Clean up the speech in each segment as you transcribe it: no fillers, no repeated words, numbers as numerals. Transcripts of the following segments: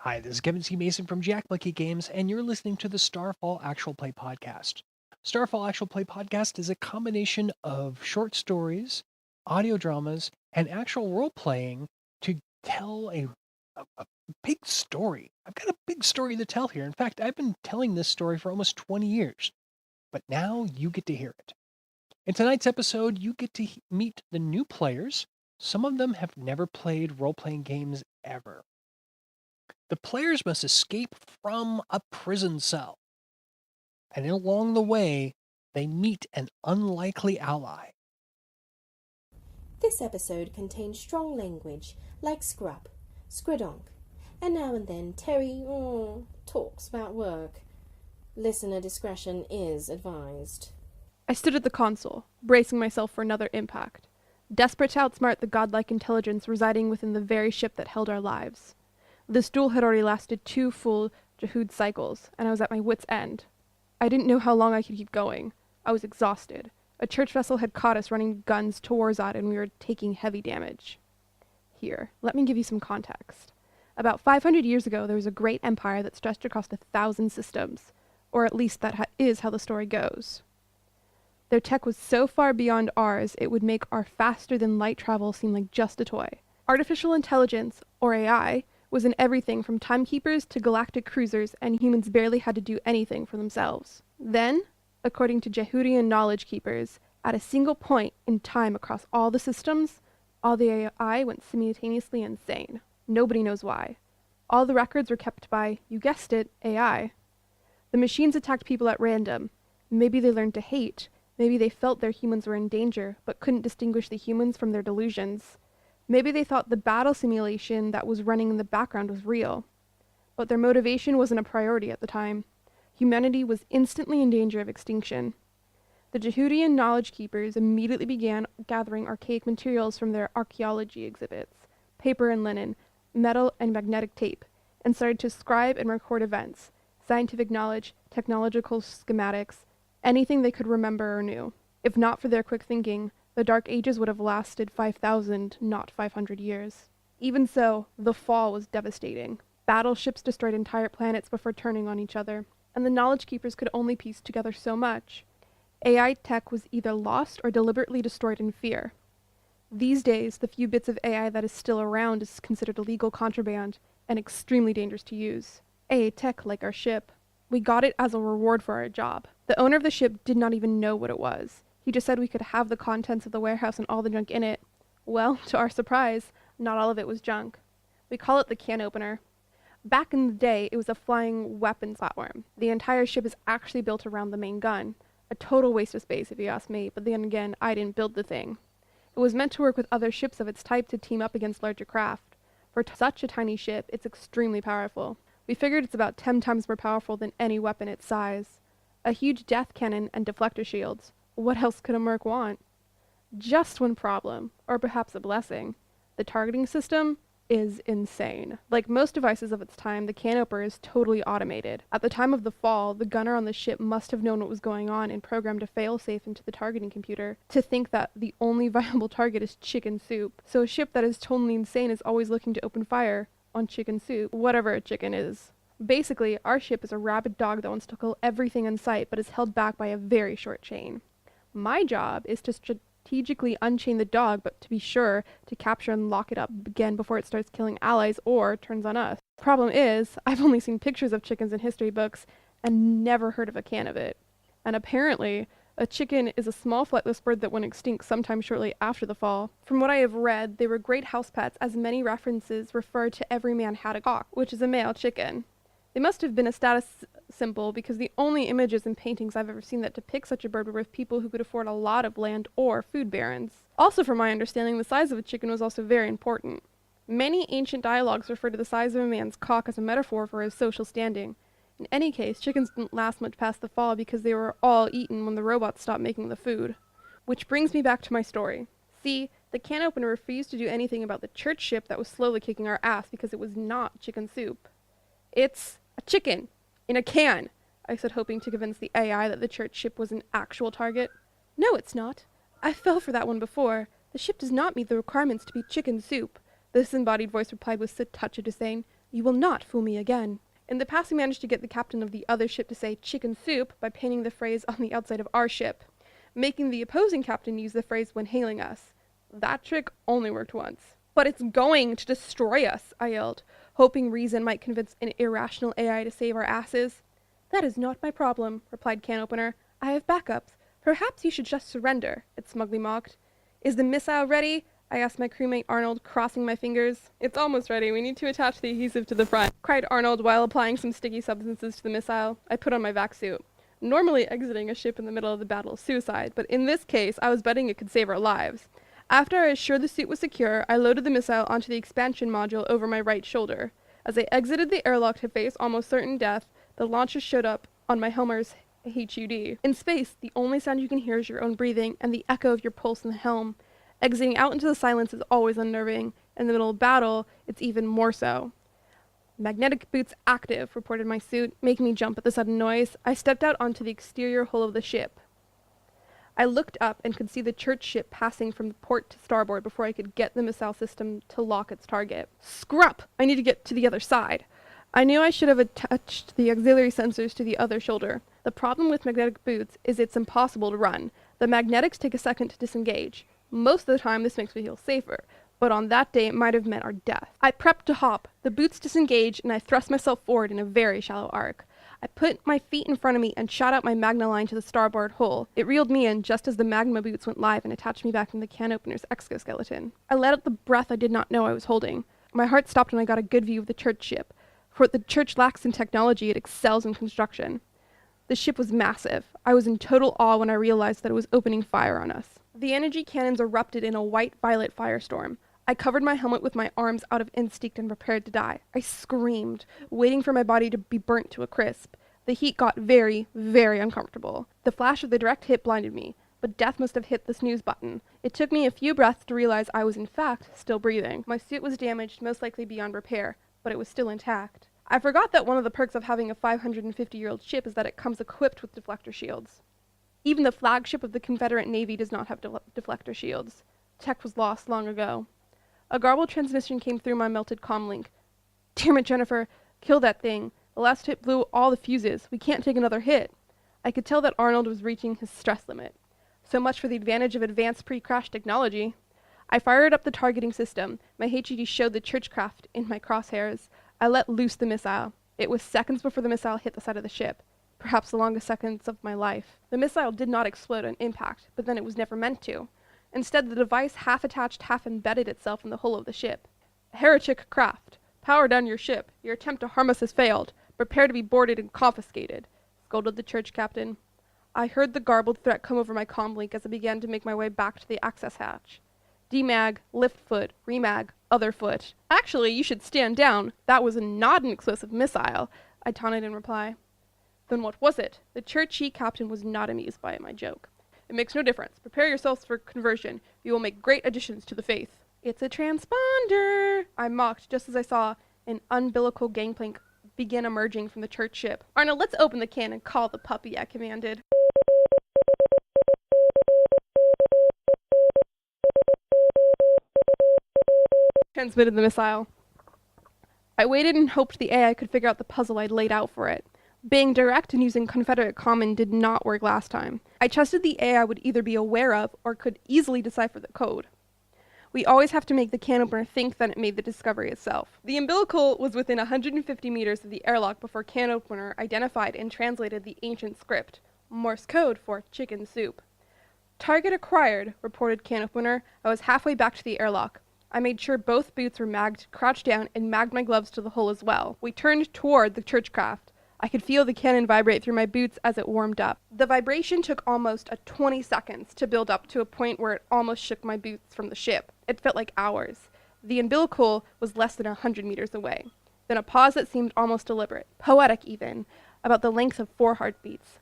Hi, this is Kevin C. Mason from Jackmonkeygames, and you're listening to the Starfall Actual Play Podcast. Starfall Actual Play Podcast is a combination of short stories, audio dramas, and actual role playing to tell a big story. I've got a big story to tell here. In fact, I've been telling this story for almost 20 years, but now you get to hear it. In tonight's episode, you get to meet the new players. Some of them have never played role playing games ever. The players must escape from a prison cell, and along the way, they meet an unlikely ally. This episode contains strong language like scrub, skridonk, and now and then Terry talks about work. Listener discretion is advised. I stood at the console, bracing myself for another impact, desperate to outsmart the godlike intelligence residing within the very ship that held our lives. This duel had already lasted 2 full Jehud cycles, and I was at my wit's end. I didn't know how long I could keep going. I was exhausted. A church vessel had caught us running guns to war-zod, and we were taking heavy damage. Here, let me give you some context. About 500 years ago, there was a great empire that stretched across 1,000 systems, or at least that is how the story goes. Their tech was so far beyond ours, it would make our faster-than-light travel seem like just a toy. Artificial intelligence, or AI, was in everything from timekeepers to galactic cruisers, and humans barely had to do anything for themselves. Then, according to Jehudian knowledge keepers, at a single point in time across all the systems, all the AI went simultaneously insane. Nobody knows why. All the records were kept by, you guessed it, AI. The machines attacked people at random. Maybe they learned to hate. Maybe they felt their humans were in danger, but couldn't distinguish the humans from their delusions. Maybe they thought the battle simulation that was running in the background was real. But their motivation wasn't a priority at the time. Humanity was instantly in danger of extinction. The Jehudian knowledge keepers immediately began gathering archaic materials from their archaeology exhibits, paper and linen, metal and magnetic tape, and started to scribe and record events, scientific knowledge, technological schematics, anything they could remember or knew. If not for their quick thinking, the Dark Ages would have lasted 5,000, not 500 years. Even so, the fall was devastating. Battleships destroyed entire planets before turning on each other, and the knowledge keepers could only piece together so much. AI tech was either lost or deliberately destroyed in fear. These days, the few bits of AI that is still around is considered illegal contraband and extremely dangerous to use. AI tech like our ship. We got it as a reward for our job. The owner of the ship did not even know what it was. He just said we could have the contents of the warehouse and all the junk in it. Well, to our surprise, not all of it was junk. We call it the can opener. Back in the day, it was a flying weapons platform. The entire ship is actually built around the main gun. A total waste of space if you ask me, but then again, I didn't build the thing. It was meant to work with other ships of its type to team up against larger craft. For such a tiny ship, it's extremely powerful. We figured it's about 10 times more powerful than any weapon its size. A huge death cannon and deflector shields. What else could a merc want? Just one problem, or perhaps a blessing. The targeting system is insane. Like most devices of its time, the can opener is totally automated. At the time of the fall, the gunner on the ship must have known what was going on and programmed a failsafe into the targeting computer to think that the only viable target is chicken soup. So a ship that is totally insane is always looking to open fire on chicken soup, whatever a chicken is. Basically, our ship is a rabid dog that wants to kill everything in sight but is held back by a very short chain. My job is to strategically unchain the dog, but to be sure to capture and lock it up again before it starts killing allies or turns on us. Problem is, I've only seen pictures of chickens in history books and never heard of a can of it. And apparently, a chicken is a small flightless bird that went extinct sometime shortly after the fall. From what I have read, they were great house pets, as many references refer to every man had a cock, which is a male chicken. They must have been a status symbol because the only images and paintings I've ever seen that depict such a bird were with people who could afford a lot of land or food barons. Also, from my understanding, the size of a chicken was also very important. Many ancient dialogues refer to the size of a man's cock as a metaphor for his social standing. In any case, chickens didn't last much past the fall because they were all eaten when the robots stopped making the food. Which brings me back to my story. See, the can opener refused to do anything about the church ship that was slowly kicking our ass because it was not chicken soup. It's a chicken in a can, I said, hoping to convince the AI that the church ship was an actual target. No, it's not. I fell for that one before. The ship does not meet the requirements to be chicken soup. The disembodied voice replied with a touch of disdain. You will not fool me again. In the past, we managed to get the captain of the other ship to say chicken soup by painting the phrase on the outside of our ship, making the opposing captain use the phrase when hailing us. That trick only worked once. But it's going to destroy us, I yelled, hoping reason might convince an irrational AI to save our asses. That is not my problem, replied Can Opener. I have backups. Perhaps you should just surrender, it smugly mocked. Is the missile ready? I asked my crewmate Arnold, crossing my fingers. It's almost ready. We need to attach the adhesive to the front, cried Arnold while applying some sticky substances to the missile. I put on my vac suit. Normally exiting a ship in the middle of the battle is suicide, but in this case, I was betting it could save our lives. After I was sure the suit was secure, I loaded the missile onto the expansion module over my right shoulder. As I exited the airlock to face almost certain death, the launcher showed up on my helmer's HUD. In space, the only sound you can hear is your own breathing and the echo of your pulse in the helm. Exiting out into the silence is always unnerving. In the middle of battle, it's even more so. Magnetic boots active, reported my suit, making me jump at the sudden noise. I stepped out onto the exterior hull of the ship. I looked up and could see the church ship passing from the port to starboard before I could get the missile system to lock its target. Scrup! I need to get to the other side. I knew I should have attached the auxiliary sensors to the other shoulder. The problem with magnetic boots is it's impossible to run. The magnetics take a second to disengage. Most of the time, this makes me feel safer, but on that day, it might have meant our death. I prepped to hop. The boots disengaged, and I thrust myself forward in a very shallow arc. I put my feet in front of me and shot out my magna line to the starboard hull. It reeled me in just as the magma boots went live and attached me back in the can opener's exoskeleton. I let out the breath I did not know I was holding. My heart stopped when I got a good view of the church ship. For what the church lacks in technology, it excels in construction. The ship was massive. I was in total awe when I realized that it was opening fire on us. The energy cannons erupted in a white-violet firestorm. I covered my helmet with my arms out of instinct and prepared to die. I screamed, waiting for my body to be burnt to a crisp. The heat got very, very uncomfortable. The flash of the direct hit blinded me, but death must have hit the snooze button. It took me a few breaths to realize I was in fact still breathing. My suit was damaged, most likely beyond repair, but it was still intact. I forgot that one of the perks of having a 550-year-old ship is that it comes equipped with deflector shields. Even the flagship of the Confederate Navy does not have deflector shields. Tech was lost long ago. A garbled transmission came through my melted comlink. Damn it, Jennifer! Kill that thing. The last hit blew all the fuses. We can't take another hit. I could tell that Arnold was reaching his stress limit. So much for the advantage of advanced pre-crash technology. I fired up the targeting system. My HUD showed the churchcraft in my crosshairs. I let loose the missile. It was seconds before the missile hit the side of the ship. Perhaps the longest seconds of my life. The missile did not explode on impact, but then it was never meant to. Instead, the device half attached, half embedded itself in the hull of the ship. Heretic craft. Power down your ship. Your attempt to harm us has failed. Prepare to be boarded and confiscated, scolded the church captain. I heard the garbled threat come over my comlink as I began to make my way back to the access hatch. Demag, lift foot, remag, other foot. Actually, you should stand down. That was not an explosive missile, I taunted in reply. Then what was it? The churchy captain was not amused by my joke. It makes no difference. Prepare yourselves for conversion. You will make great additions to the faith. It's a transponder, I mocked just as I saw an umbilical gangplank begin emerging from the church ship. Arnold, let's open the can and call the puppy, I commanded. Transmitted the missile. I waited and hoped the AI could figure out the puzzle I'd laid out for it. Being direct and using Confederate Common did not work last time. I trusted the AI would either be aware of or could easily decipher the code. We always have to make the can opener think that it made the discovery itself. The umbilical was within 150 meters of the airlock before can opener identified and translated the ancient script, Morse code for chicken soup. Target acquired, reported can opener. I was halfway back to the airlock. I made sure both boots were magged, crouched down, and magged my gloves to the hull as well. We turned toward the churchcraft. I could feel the cannon vibrate through my boots as it warmed up. The vibration took almost 20 seconds to build up to a point where it almost shook my boots from the ship. It felt like hours. The umbilical was less than 100 meters away. Then a pause that seemed almost deliberate, poetic even, about the length of 4 heartbeats.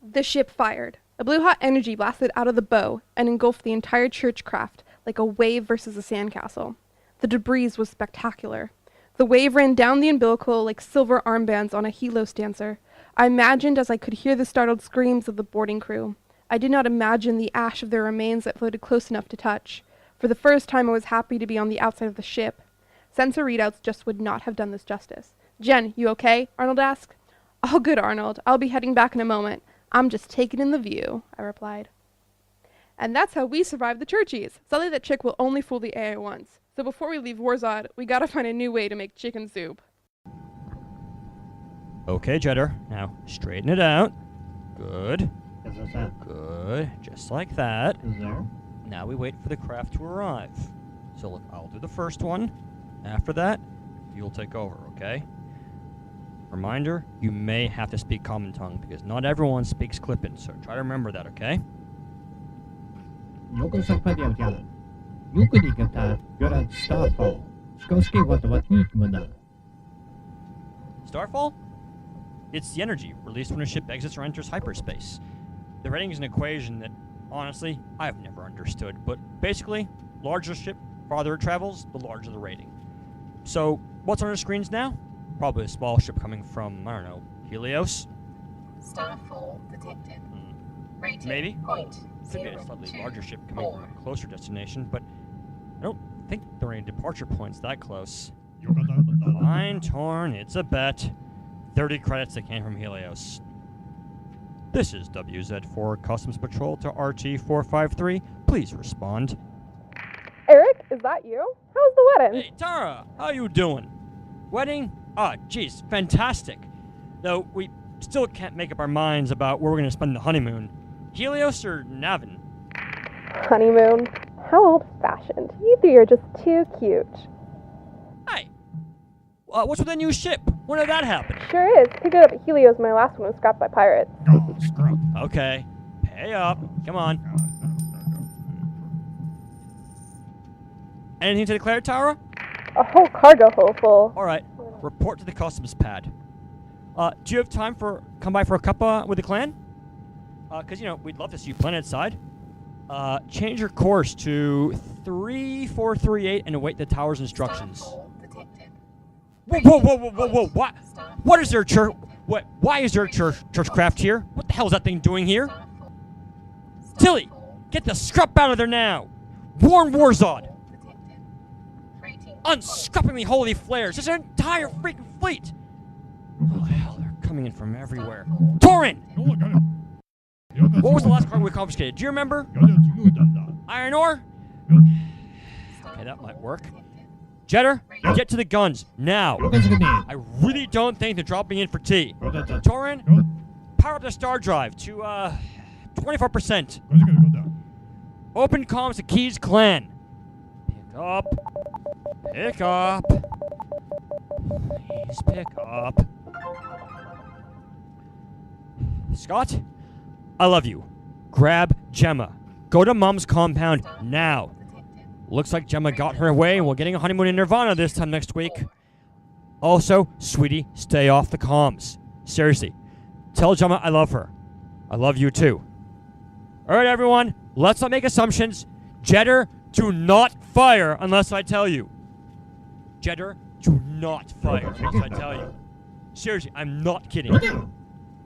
The ship fired. A blue-hot energy blasted out of the bow and engulfed the entire churchcraft like a wave versus a sandcastle. The debris was spectacular. The wave ran down the umbilical like silver armbands on a Helos dancer. I imagined as I could hear the startled screams of the boarding crew. I did not imagine the ash of their remains that floated close enough to touch. For the first time, I was happy to be on the outside of the ship. Sensor readouts just would not have done this justice. Jen, you okay? Arnold asked. All good, Arnold. I'll be heading back in a moment. I'm just taking in the view, I replied. And that's how we survived the Churchies. Sadly, that chick will only fool the AI once. So before we leave war-zod, we gotta find a new way to make chicken soup. Okay, Jetter. Now, straighten it out. Good. Good. Just like that. Now we wait for the craft to arrive. So look, I'll do the first one. After that, you'll take over, okay? Reminder, you may have to speak common tongue because not everyone speaks Clippin, so try to remember that, okay? Starfall? It's the energy released when a ship exits or enters hyperspace. The rating is an equation that, honestly, I've never understood, but basically, larger ship, farther it travels, the larger the rating. So, what's on our screens now? Probably a small ship coming from, I don't know, Helios? Starfall detected. Rating Maybe. Point Could be a slightly larger ship coming from a closer destination, but I don't think there are any departure points that close. Fine, Torn, it's a bet. 30 credits that came from Helios. This is WZ4 Customs Patrol to RT-453. Please respond. Eric, is that you? How was the wedding? Hey, Tara, how you doing? Wedding? Ah, geez, fantastic. Though we still can't make up our minds about where we're going to spend the honeymoon. Helios or Navin? Honeymoon? How old-fashioned. You three are just too cute. Hey, what's with the new ship? When did that happen? Sure is. Picked it up at Helios. My last one was scrapped by pirates. Okay, pay up. Come on. Anything to declare, Tara? A whole cargo hold full. All right, report to the customs pad. Do you have time for come by for a cuppa with the clan? Because, you know, we'd love to see you planet side. Change your course to 3438 and await the tower's instructions. Starfall detected. Whoa! What is there, church? What? Why is there a churchcraft here? What the hell is that thing doing here? Tilly, get the scrap out of there now! Warn war-zod! Unscupping the holy flares! There's an entire freaking fleet! Oh hell, they're coming in from everywhere. Torin! What was the last cargo we confiscated? Do you remember? Iron ore? Okay, that might work. Jetter, get to the guns, now! I really don't think they're dropping in for tea. Torin, power up the star drive to, 24%. Open comms to Key's clan. Pick up. Pick up. Please pick up. Scott, I love you. Grab Gemma. Go to Mom's compound now. Looks like Gemma got her way and we're getting a honeymoon in Nirvana this time next week. Also, sweetie, stay off the comms. Seriously, tell Gemma I love her. I love you too. Alright everyone, let's not make assumptions. Jetter, do not fire unless I tell you. Jetter, do not fire unless I tell you. Seriously, I'm not kidding.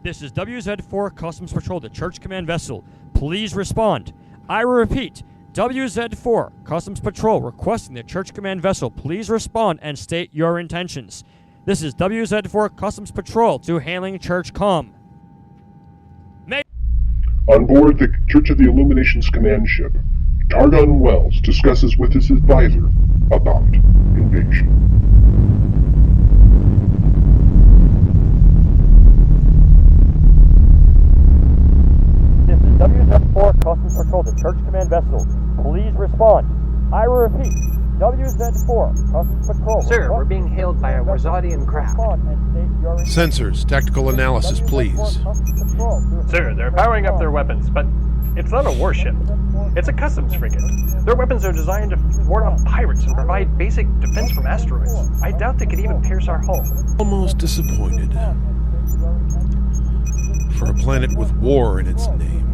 This is WZ4 Customs Patrol, the Church Command vessel. Please respond. I repeat, WZ4 Customs Patrol requesting the Church Command vessel. Please respond and state your intentions. This is WZ4 Customs Patrol to hailing Church Com. On board the Church of the Illumination's command ship, Targon Wells discusses with his advisor about invasion. This is WZ4 Customs Patrol, the Church Command vessel. Please respond. I repeat, WZ4 Customs Patrol. Sir, we're being hailed by a war-zodian craft. Sensors, tactical analysis, please. Sir, they're powering up their weapons, but it's not a warship. It's a customs frigate. Their weapons are designed to ward off pirates and provide basic defense from asteroids. I doubt they could even pierce our hull. Almost disappointed. For a planet with war in its name.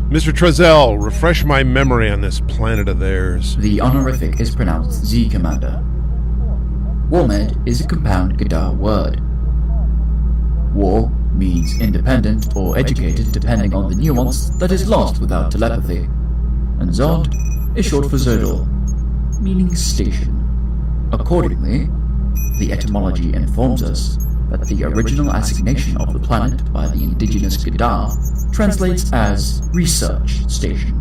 Mr. Trezell, refresh my memory on this planet of theirs. The honorific is pronounced Z, Commander. Warmed is a compound Gadar word. War means independent or educated depending on the nuance that is lost without telepathy. And Zod is short for Zodor. meaning station. Accordingly, the etymology informs us that the original assignation of the planet by the indigenous Gadar translates as research station.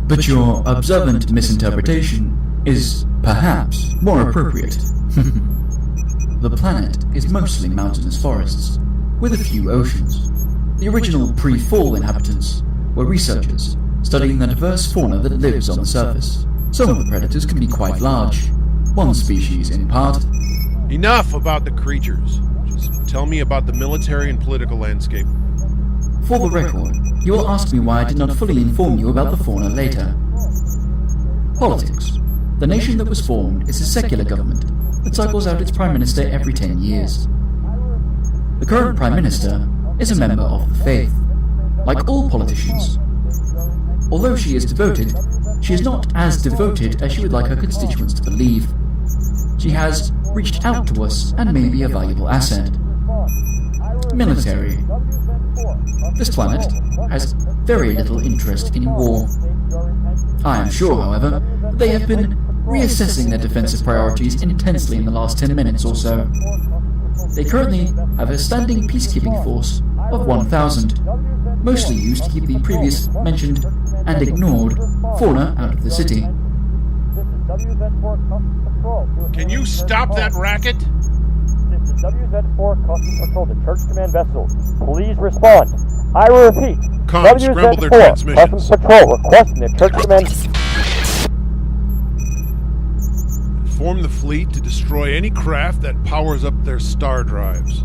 But your observant misinterpretation is perhaps more appropriate. The planet is mostly mountainous forests, with a few oceans. The original pre-fall inhabitants were researchers studying the diverse fauna that lives on the surface. Some of the predators can be quite large. One species, in part. Enough about the creatures. Just tell me about the military and political landscape. For the record, you will ask me why I did not fully inform you about the fauna later. Politics. The nation that was formed is a secular government that cycles out its Prime Minister every 10 years. The current Prime Minister is a member of the faith, like all politicians. Although she is devoted, she is not as devoted as she would like her constituents to believe. She has reached out to us and may be a valuable asset. Military. This planet has very little interest in war. I am sure, however, that they have been reassessing their defensive priorities intensely in the last 10 minutes or so. They currently have a standing peacekeeping force of 1,000, mostly used to keep the previous mentioned and ignored fauna out of the city. Can you stop that racket? This is WZ4 Customs Patrol to Church Command vessels. Please respond. I repeat. Comms, scramble their transmissions. Customs Patrol requesting the Church Command. Form the fleet to destroy any craft that powers up their star drives.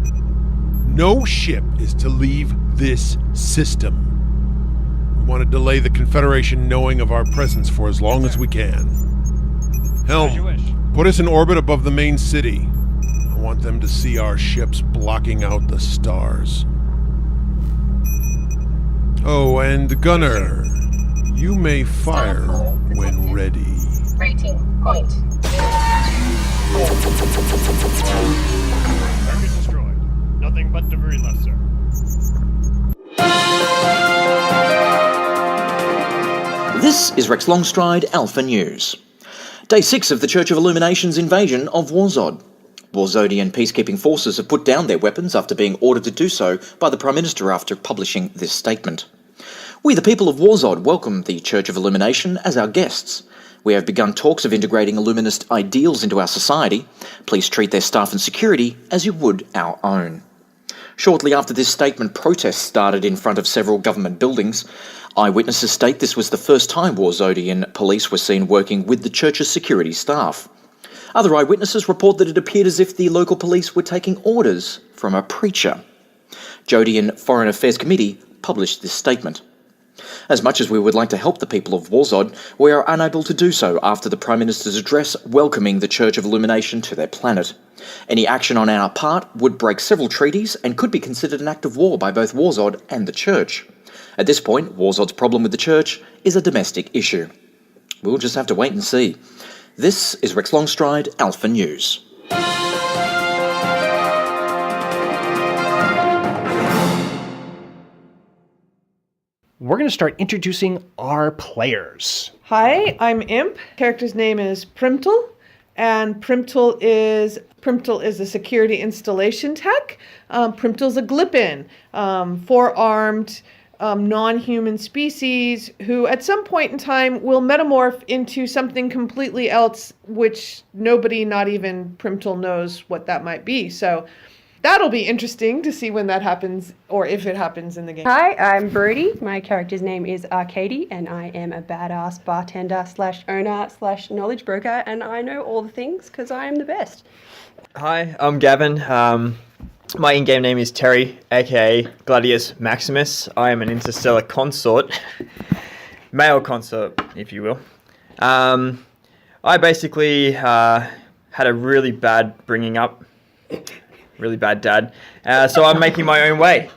No ship is to leave this system. We want to delay the Confederation knowing of our presence for as long as we can. Helm, put us in orbit above the main city. I want them to see our ships blocking out the stars. Oh, and Gunner, you may fire when ready. Rating point. Target destroyed. Nothing but debris left, sir. This is Rex Longstride, Alpha News. Day 6 of the Church of Illumination's invasion of war-zod. War-zodian peacekeeping forces have put down their weapons after being ordered to do so by the Prime Minister after publishing this statement. We, the people of war-zod, welcome the Church of Illumination as our guests. We have begun talks of integrating Illuminist ideals into our society. Please treat their staff and security as you would our own. Shortly after this statement, protests started in front of several government buildings. Eyewitnesses state this was the first time war-zodian police were seen working with the church's security staff. Other eyewitnesses report that it appeared as if the local police were taking orders from a preacher. Jodian Foreign Affairs Committee published this statement. As much as we would like to help the people of war-zod, we are unable to do so after the Prime Minister's address welcoming the Church of Illumination to their planet. Any action on our part would break several treaties and could be considered an act of war by both war-zod and the Church. At this point, war-zod's problem with the Church is a domestic issue. We'll just have to wait and see. This is Rex Longstride, Alpha News. We're going to start introducing our players. Hi, I'm Imp. Character's name is Primtle, and Primtle is a security installation tech. Primtle's a Glippin, four-armed, non-human species who at some point in time will metamorph into something completely else, which nobody, not even Primtle, knows what that might be. So that'll be interesting to see when that happens, or if it happens in the game. Hi, I'm Brody. My character's name is Arkady, and I am a badass bartender / owner / knowledge broker, and I know all the things because I am the best. Hi, I'm Gavin. My in-game name is Terry, aka Gladius Maximus. I am an interstellar consort, male consort, if you will. I basically had a really bad bringing up, really bad dad. So I'm making my own way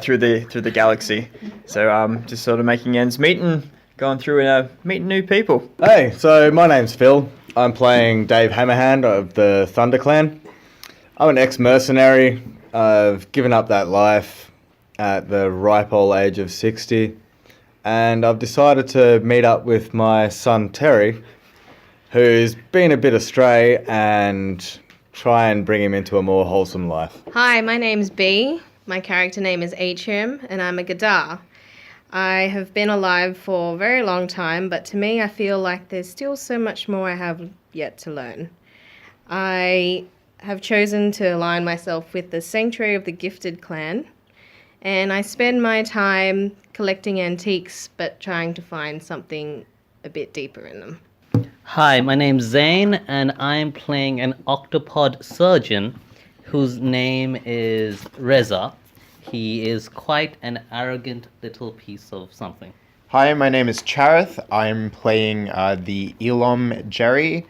through the galaxy. So I'm just sort of making ends meet and going through and meeting new people. Hey, so my name's Phil. I'm playing Dave Hammerhand of the Thunder Clan. I'm an ex-mercenary. I've given up that life at the ripe old age of 60, and I've decided to meet up with my son Terry who's been a bit astray and try and bring him into a more wholesome life. Hi, my name's B. My character name is Atrium, and I'm a Gadar. I have been alive for a very long time, but to me I feel like there's still so much more I have yet to learn. I have chosen to align myself with the Sanctuary of the Gifted clan, and I spend my time collecting antiques but trying to find something a bit deeper in them. Hi, my name's Zane, and I'm playing an octopod surgeon whose name is Reza. He is quite an arrogant little piece of something. Hi, my name is Charith. I'm playing the Elom Jerry.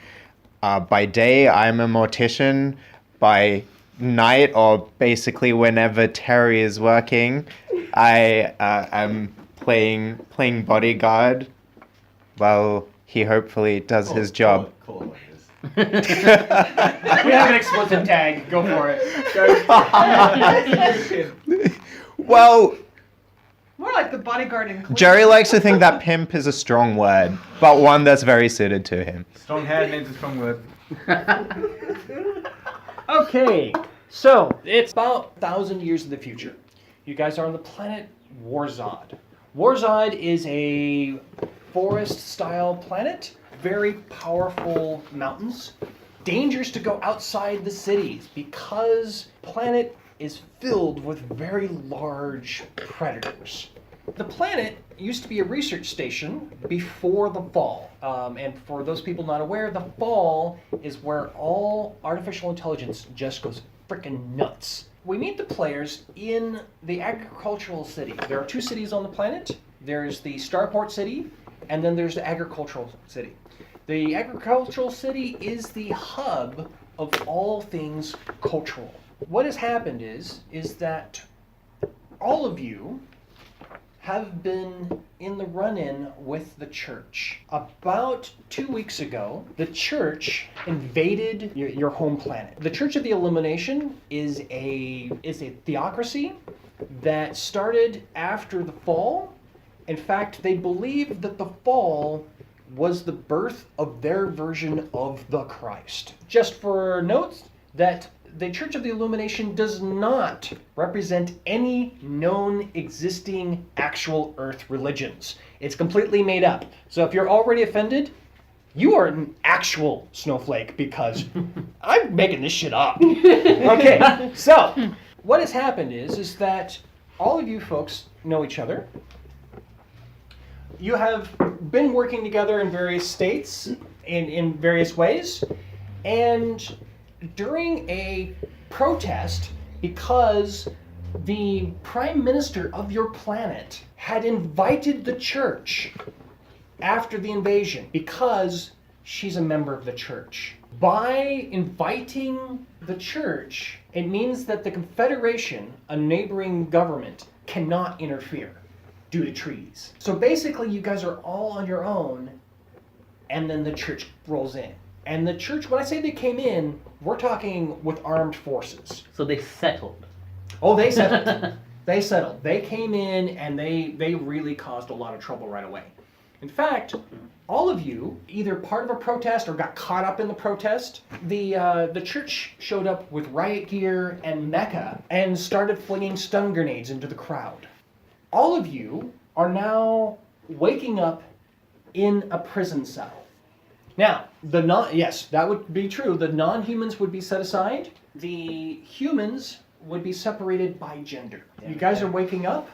By day, I'm a mortician. By night, or basically whenever Terry is working, I am playing bodyguard while he hopefully does his job. We have an explicit tag. Go for it. Well, More like the bodyguard in Cleveland. Jerry likes to think that pimp is a strong word, but one that's very suited to him. Strong hand means a strong word. Okay, so it's about 1,000 years in the future. You guys are on the planet war-zod. War-zod is a forest-style planet, very powerful mountains. Dangerous to go outside the cities because the planet is filled with very large predators. The planet used to be a research station before the fall. And for those people not aware, the fall is where all artificial intelligence just goes frickin' nuts. We meet the players in the agricultural city. There are 2 cities on the planet. There's the Starport city, and then there's the agricultural city. The agricultural city is the hub of all things cultural. What has happened is that all of you have been in the run-in with the church. About 2 weeks ago, the church invaded your home planet. The Church of the Illumination is a theocracy that started after the fall. In fact, they believe that the fall was the birth of their version of the Christ. Just for notes, that the Church of the Illumination does not represent any known existing actual Earth religions. It's completely made up. So if you're already offended, you are an actual snowflake because I'm making this shit up. Okay, so what has happened is that all of you folks know each other. You have been working together in various states in various ways, and during a protest, because the Prime Minister of your planet had invited the church after the invasion because she's a member of the church. By inviting the church, it means that the Confederation, a neighboring government, cannot interfere due to treaties. So basically you guys are all on your own, and then the church rolls in. And the church, when I say they came in, we're talking with armed forces. So they settled. Oh, they settled. They settled. They came in and they really caused a lot of trouble right away. In fact, all of you, either part of a protest or got caught up in the protest, the church showed up with riot gear and mecha and started flinging stun grenades into the crowd. All of you are now waking up in a prison cell. Now, yes, that would be true. The non-humans would be set aside. The humans would be separated by gender. You guys are waking up.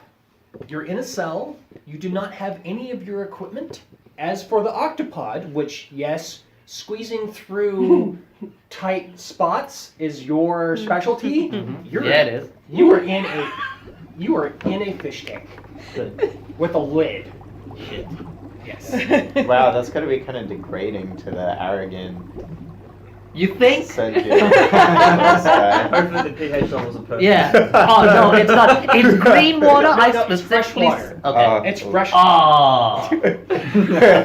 You're in a cell. You do not have any of your equipment. As for the octopod, which, yes, squeezing through tight spots is your specialty. Yeah, it is. You are in a fish tank with a lid. Shit. Yes. Wow, that's got to be kind of degrading to the arrogant. You think? Hopefully the pH levels are perfect. Yeah. Oh no, it's not. It's green water. I it's fresh specifically. water. Okay. It's fresh water.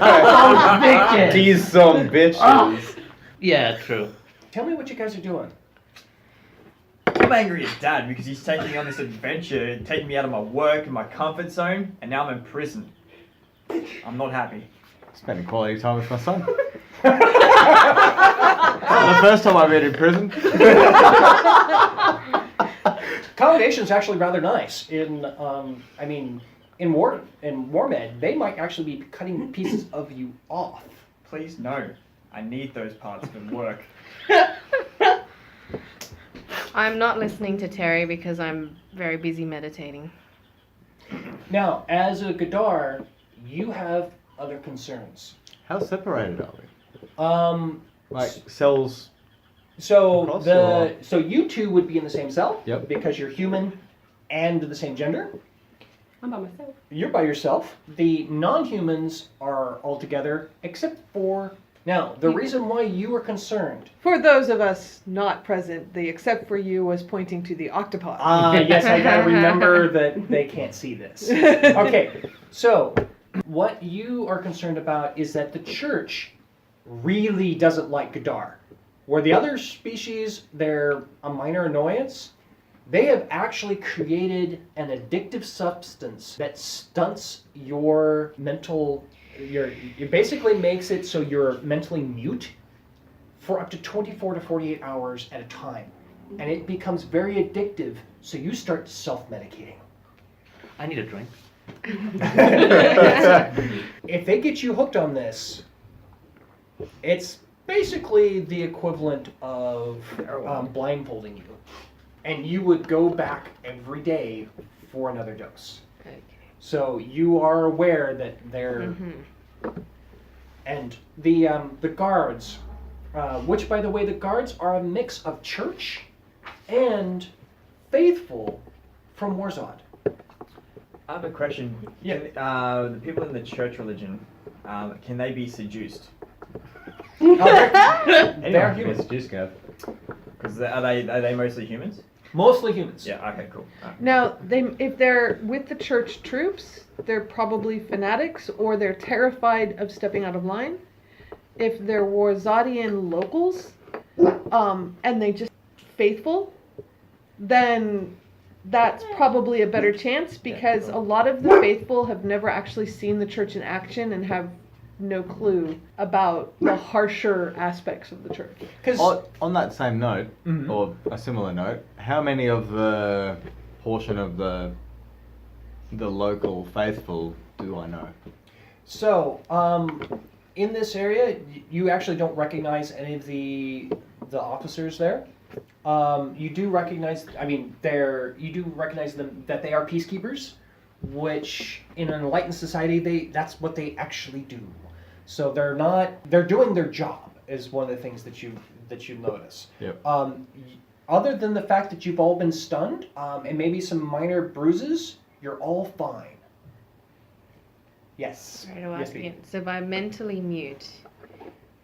Oh. These some bitches. Oh. Yeah, true. Tell me what you guys are doing. I'm angry at Dad because he's taking me on this adventure and taking me out of my work and my comfort zone, and now I'm in prison. I'm not happy. Spending quality time with my son. The first time I've been in prison. Accommodation's actually rather nice. In Warmed, they might actually be cutting pieces of you off. Please no. I need those parts for work. I'm not listening to Terry because I'm very busy meditating. Now, as a Gadar, you have other concerns. How separated are we? Like cells. So across, so you two would be in the same cell. Yep. Because you're human and the same gender. I'm by myself. You're by yourself. The non-humans are all together, except for now. The reason why you were concerned. For those of us not present, the except for you was pointing to the octopod. Yes, I gotta remember that they can't see this. Okay, so what you are concerned about is that the church really doesn't like Gadar. Where the other species, they're a minor annoyance, they have actually created an addictive substance that stunts your mental... It basically makes it so you're mentally mute for up to 24 to 48 hours at a time. And it becomes very addictive, so you start self-medicating. I need a drink. If they get you hooked on this, it's basically the equivalent of blindfolding you. And you would go back every day for another dose. Okay. So you are aware that they're... And the guards, which by the way, the guards are a mix of church and faithful from war-zod. I have a question. Yeah. The people in the church religion, can they be seduced? They're humans. Because are they mostly humans? Mostly humans. Yeah. Okay. Cool. Now, if they're with the church troops, they're probably fanatics or they're terrified of stepping out of line. If they're war-zodian locals, and they just faithful, then that's probably a better chance because a lot of the faithful have never actually seen the church in action and have no clue about the harsher aspects of the church. On that same note, or a similar note, how many of the portion of the local faithful do I know? So, in this area, you actually don't recognize any of the officers there. You do recognize, you do recognize them that they are peacekeepers, which in an enlightened society, that's what they actually do. So they're doing their job is one of the things that you notice. Yep. Other than the fact that you've all been stunned, and maybe some minor bruises, you're all fine. Yes. Sorry to Yes, ask Pete. again. So by mentally mute,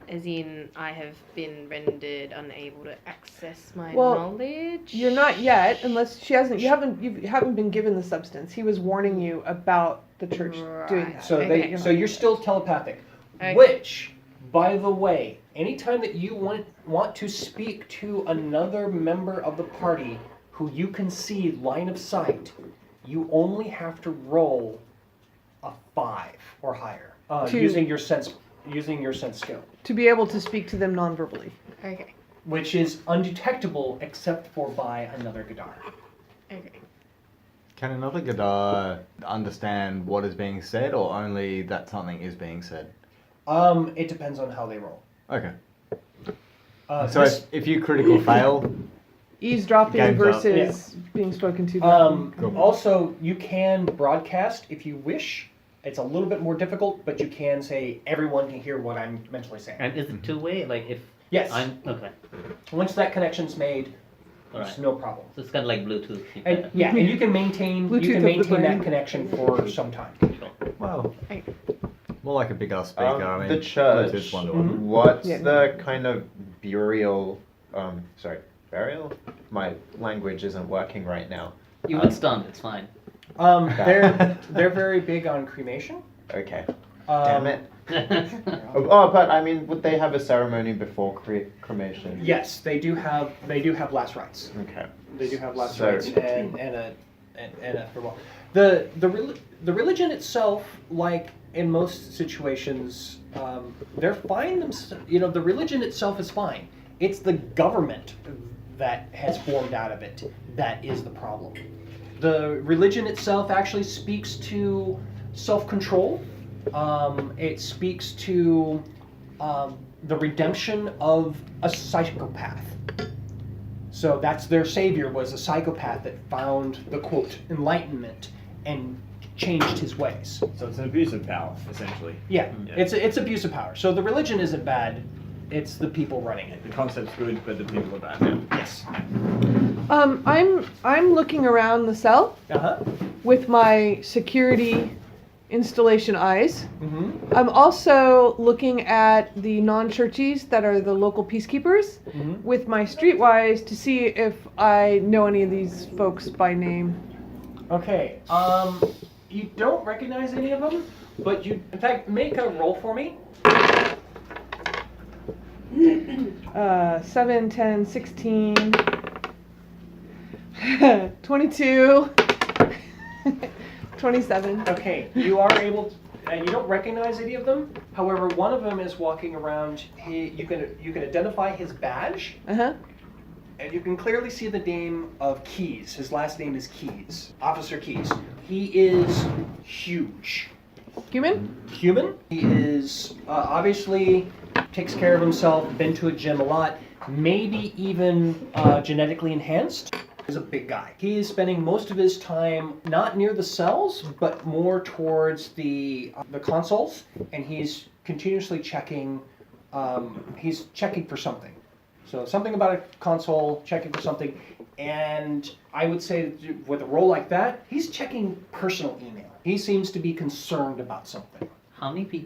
as in I have been rendered unable to access my knowledge? You're not yet, unless you haven't been given the substance. He was warning you about the church doing that. So so you're still telepathic. Okay. Which, by the way, anytime that you want to speak to another member of the party who you can see line of sight, you only have to roll a 5 or higher using your sense skill. To be able to speak to them non-verbally. Okay. Which is undetectable except for by another Gadar. Okay. Can another Gadar understand what is being said, or only that something is being said? It depends on how they roll. Okay. So if you critical fail, Eavesdropping game's up. versus being spoken to. Also, you can broadcast if you wish. It's a little bit more difficult, but you can say everyone can hear what I'm mentally saying. And is it two-way? Like if Yes. okay. Once that connection's made, there's Alright. no problem. So it's kind of like Bluetooth. And yeah, and you can maintain Bluetooth of the brain. that connection for some time. well, more like a big ass speaker. The church, Bluetooth's one-to-one. what's Yeah. the kind of burial, burial? My language isn't working right now. You've been stunned. It's fine. They're very big on cremation. Okay. Damn it. But I mean, would they have a ceremony before cremation? Yes, they do have last rites. Okay. They do have last So- rites and a farewell. The religion itself, like in most situations, they're fine. The religion itself is fine. It's the government that has formed out of it that is the problem. The religion itself actually speaks to self-control. It speaks to the redemption of a psychopath. So that's their savior, was a psychopath that found the, quote, enlightenment and changed his ways. So it's an abuse of power, essentially. Yeah. It's abuse of power. So the religion isn't bad, it's the people running it. The concept's good, but the people are bad. Yes. I'm looking around the cell with my security installation eyes. Mm-hmm. I'm also looking at the non-churchies that are the local peacekeepers with my streetwise to see if I know any of these folks by name. Okay. You don't recognize any of them, but you, in fact, make a roll for me. 7, 10, 16, 22, 27. Okay, you are able to, you don't recognize any of them. However, one of them is walking around. You can identify his badge. And you can clearly see the name of Keys. His last name is Keys. Officer Keys. He is huge. Human? Human. He is obviously takes care of himself, been to a gym a lot, maybe even genetically enhanced. He's a big guy. He is spending most of his time not near the cells, but more towards the consoles, and he's continuously checking. He's checking for something. So something about a console, checking for something, and I would say with a role like that, he's checking personal email. He seems to be concerned about something. How many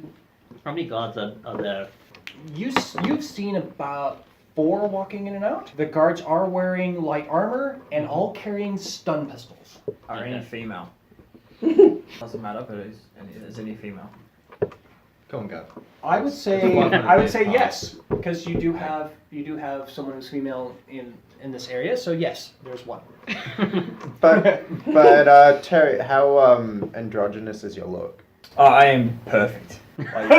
guards are there? You've seen about 4 walking in and out. The guards are wearing light armor and all carrying stun pistols. Are any female? Doesn't matter, but is any female? Come on, go. I would say yes, because you do have someone who's female in this area. So yes, there's one. But Terry, how androgynous is your look? Oh, I am perfect. Gavin,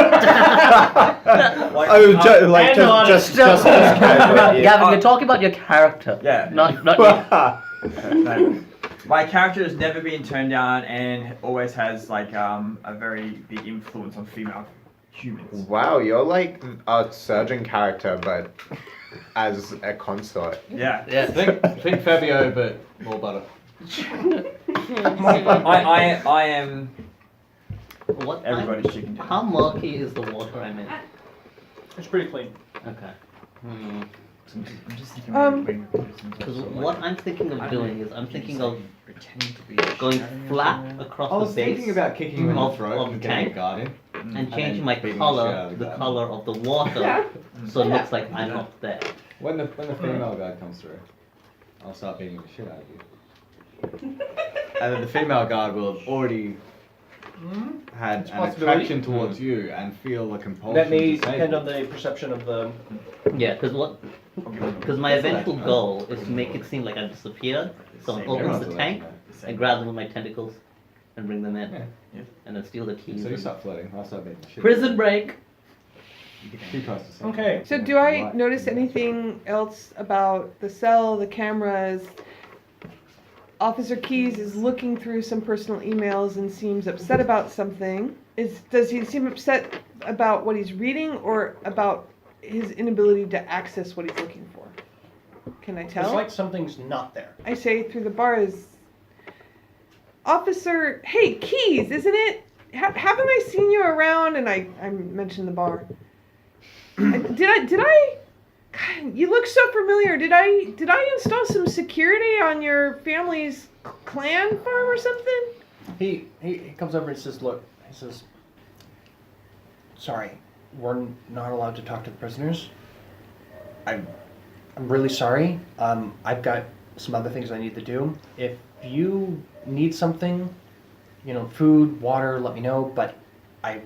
you're talking about your character. Yeah. Not No. My character has never been turned down and always has like a very big influence on female humans. Wow, you're like a surgeon character, but as a consort. Yeah. Yeah. Think Fabio, but more butter. I am. What? Everybody's chicken dinner. How murky is the water I'm in? It's pretty clean. Okay. I'm just thinking Because what I'm thinking of doing is I'm thinking of going flat across I was the base thinking about kicking you in the throat of and the getting tank a guard in. and changing my beating color, the shit out of the guy. color of the water, so it looks like I'm not there. When the female guard comes through, I'll start beating the shit out of you. And then the female guard will have already had an attraction towards you and feel a compulsion. That may to save depend you. on the perception of the. Yeah, because my eventual goal is to make it seem like I've disappeared, so it opens the tank and grab them with my tentacles and bring them in, and then steal the keys. So you and- start flirting, I'll start beating the shit. Prison break. Too close to say. Okay. So do I notice anything else about the cell, the cameras? Officer Keys is looking through some personal emails and seems upset about something. Does he seem upset about what he's reading or about his inability to access what he's looking for? Can I tell? It's like something's not there. I say through the bars, Officer, hey, Keys, isn't it? Haven't I seen you around? And I mentioned the bar. Did I? God, you look so familiar. Did I install some security on your family's clan farm or something? He comes over and says, "Look," he says, "Sorry, we're not allowed to talk to the prisoners. I'm really sorry. I've got some other things I need to do. If you need something, food, water, let me know. But I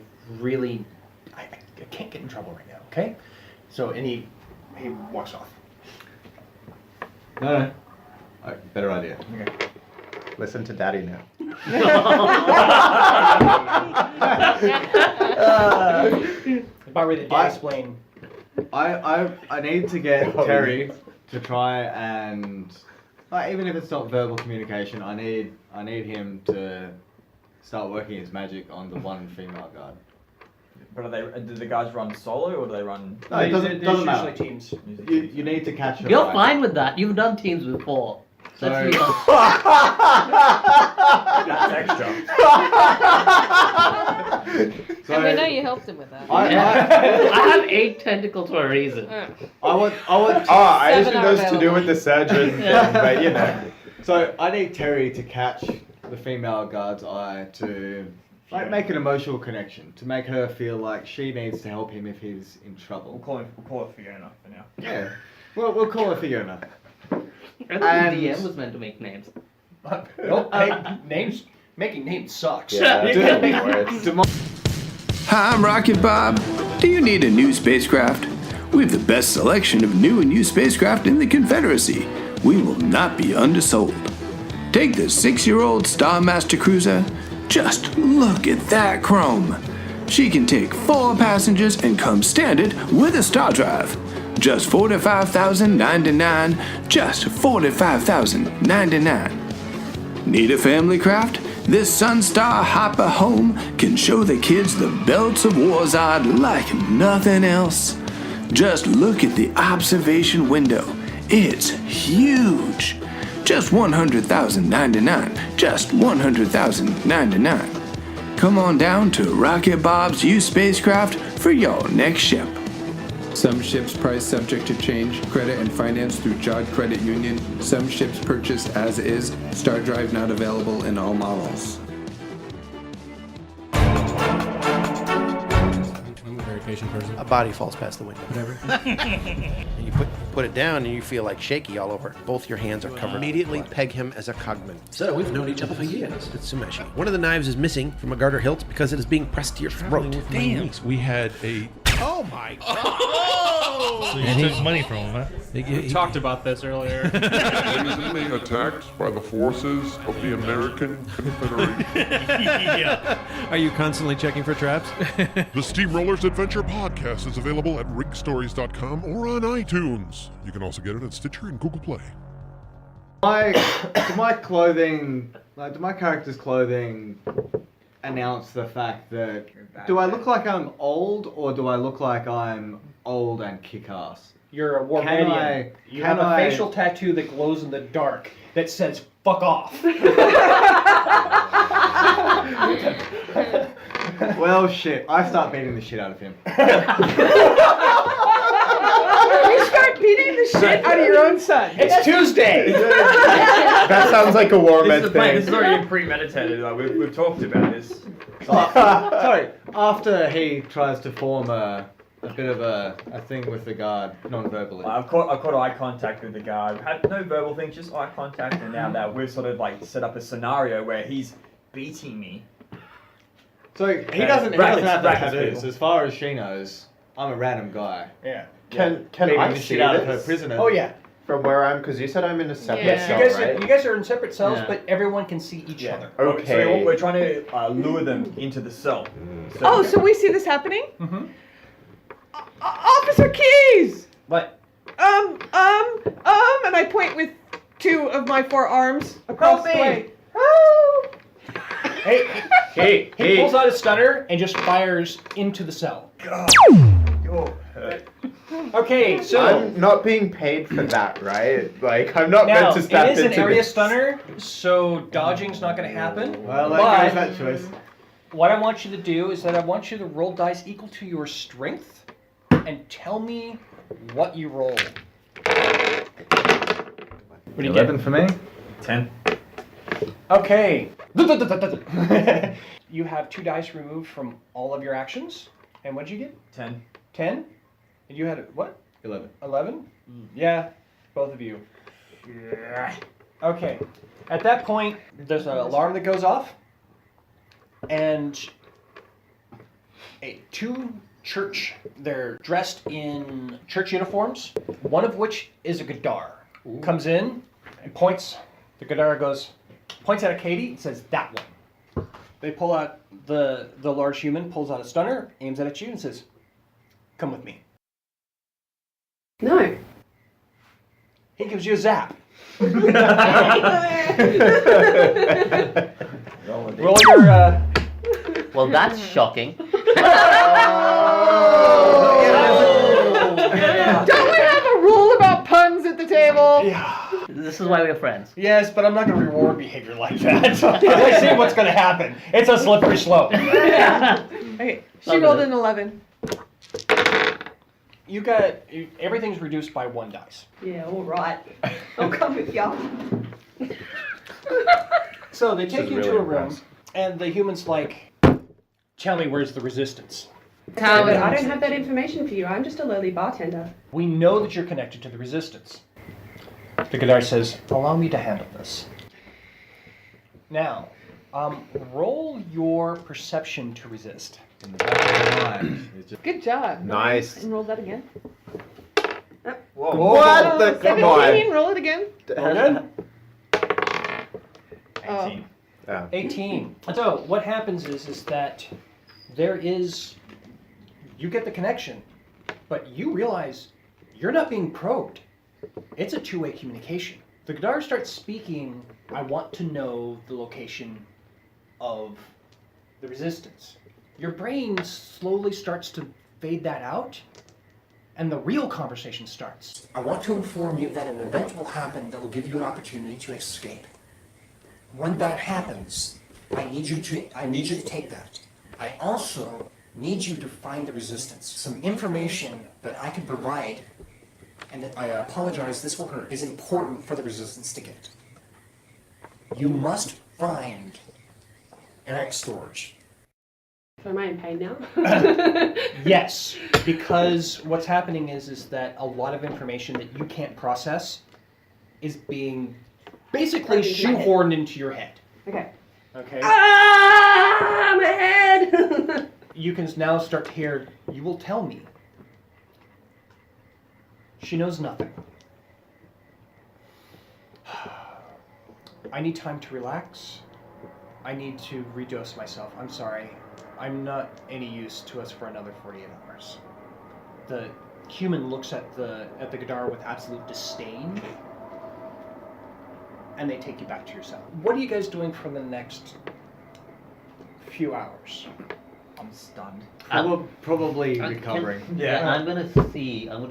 can't get in trouble right now. Okay?" So and he walks off. No. Better idea. Okay. Listen to Daddy now. About ready to explain. I need to get Terry to try and, like, even if it's not verbal communication, I need him to start working his magic on the one female guard. But do the guys run solo or do they run? No, it doesn't matter. Teams. You need to catch her. You're right. fine with that. You've done teams before. So- That's That's extra. And we know you helped him with that. I have 8 tentacles for a reason. I want. I Seven assume are those to do with the surgeon, Yeah. but you know. So I need Terry to catch the female guard's eye to make an emotional connection, to make her feel like she needs to help him if he's in trouble. We'll call her Fiona for now. Yeah. Well, we'll call her Fiona. I thought the DM was meant to make names. Nope, names. Making names sucks. Yeah, Hi, I'm Rocket Bob. Do you need a new spacecraft? We have the best selection of new and used spacecraft in the Confederacy. We will not be undersold. Take the 6-year-old Starmaster Cruiser. Just look at that chrome. She can take 4 passengers and come standard with a star drive. Just $45,099. Just $45,099. Need a family craft? This Sunstar Hopper home can show the kids the belts of war-zod like nothing else. Just look at the observation window. It's huge. Just $100,099. Just $100,099. Come on down to Rocket Bob's used spacecraft for your next ship. Some ships priced subject to change, credit and finance through Jod Credit Union. Some ships purchased as is. Star Drive not available in all models. I'm a very patient person. A body falls past the window. Whatever. And you put it down and you feel like shaky all over. Both your hands are covered. Immediately peg him as a cogman. So we've known each other for years. It's Sumeshi. One of the knives is missing from a garter hilt because it is being pressed to your throat. Damn. We had a. Oh my god! So you took money from him, huh? We talked about this earlier. Recently attacked by the forces of the American Confederation. Yeah. Are you constantly checking for traps? The Steamrollers Adventure Podcast is available at rigstories.com or on iTunes. You can also get it at Stitcher and Google Play. Do my character's clothing announce the fact that do I look like I'm old or do I look like I'm old and kick-ass? You're a Warmanian. You have a facial tattoo that glows in the dark that says "fuck off." Well, shit. I start beating the shit out of him. You start beating the shit out of your own son. It's Tuesday. That sounds like a war med thing. This is already premeditated. Like we've talked about this. Sorry. After he tries to form a bit of a thing with the guard, non-verbally. I've caught eye contact with the guard. Had no verbal thing, just eye contact. And now that we've sort of like set up a scenario where he's beating me. So he doesn't have that tattoos. As far as she knows, I'm a random guy. Yeah. Can Beating I the see shit out of her this? prisoner? Oh yeah. From where I'm, because you said I'm in a separate Yes, cell, right? you guys are in separate cells, Yeah. but everyone can see each other. Okay. So we're trying to lure them into the cell. So we see this happening? Mm-hmm. Officer Keys! What? And I point with 2 of my 4 arms across the way. Hey, he pulls out a stunner and just fires into the cell. You're hurt. Okay, so I'm not being paid for that, right? Like, I'm not now meant to step it is into an area this. stunner, so dodging's not going to happen. Well, but that that choice. what I want you to do is that I want you to roll dice equal to your strength, and tell me what you roll. What do you 11 for me. 10. Okay. You have 2 dice removed from all of your actions. And what did you get? 10. 10? And you had what? 11. 11? Yeah, both of you. Okay. At that point, there's an alarm that goes off. And 2 church, they're dressed in church uniforms, one of which is a Gadar. Comes in and points. The Gadar goes, points out at Katie and says, that one. They pull out, the large human pulls out a stunner, aims it at you and says, come with me. No. He gives you a zap. Roll your, Well, that's shocking. Don't we have a rule about puns at the table? Yeah. This is why we're friends. Yes, but I'm not going to reward behavior like that. I see what's going to happen. It's a slippery slope. Okay, she rolled an 11. You got, everything's reduced by 1 dice. Yeah, all right. I'll come with ya. So they This take is you really to a room, impressive. and the human's like, tell me where's the resistance? I don't have that information for you. I'm just a lowly bartender. We know that you're connected to the resistance. The Gadar says, allow me to handle this. Now, roll your perception to resist. In the back of the mind, it's just- Good job. Nice. And roll that again. Whoa. What the? Come 17, on. roll it again. Roll Oh. 18. So what happens is that you get the connection, but you realize you're not being probed. It's a two-way communication. The Gadar starts speaking, I want to know the location of the resistance. Your brain slowly starts to fade that out, and the real conversation starts. I want to inform you that an event will happen that will give you an opportunity to escape. When that happens, I need you to take that. I also need you to find the resistance. Some information that I can provide, and that I apologize, this will hurt, is important for the resistance to get. You must find Eric's storage. So am I in pain now? Yes, because what's happening is that a lot of information that you can't process is being basically shoehorned into your head. Okay. Okay? Ah, my head! You can now start to hear, you will tell me. She knows nothing. I need time to relax. I need to redose myself. I'm sorry. I'm not any use to us for another 48 hours. The human looks at the Gadar with absolute disdain, and they take you back to your cell. What are you guys doing for the next few hours? I'm stunned. Probably recovering. I'm gonna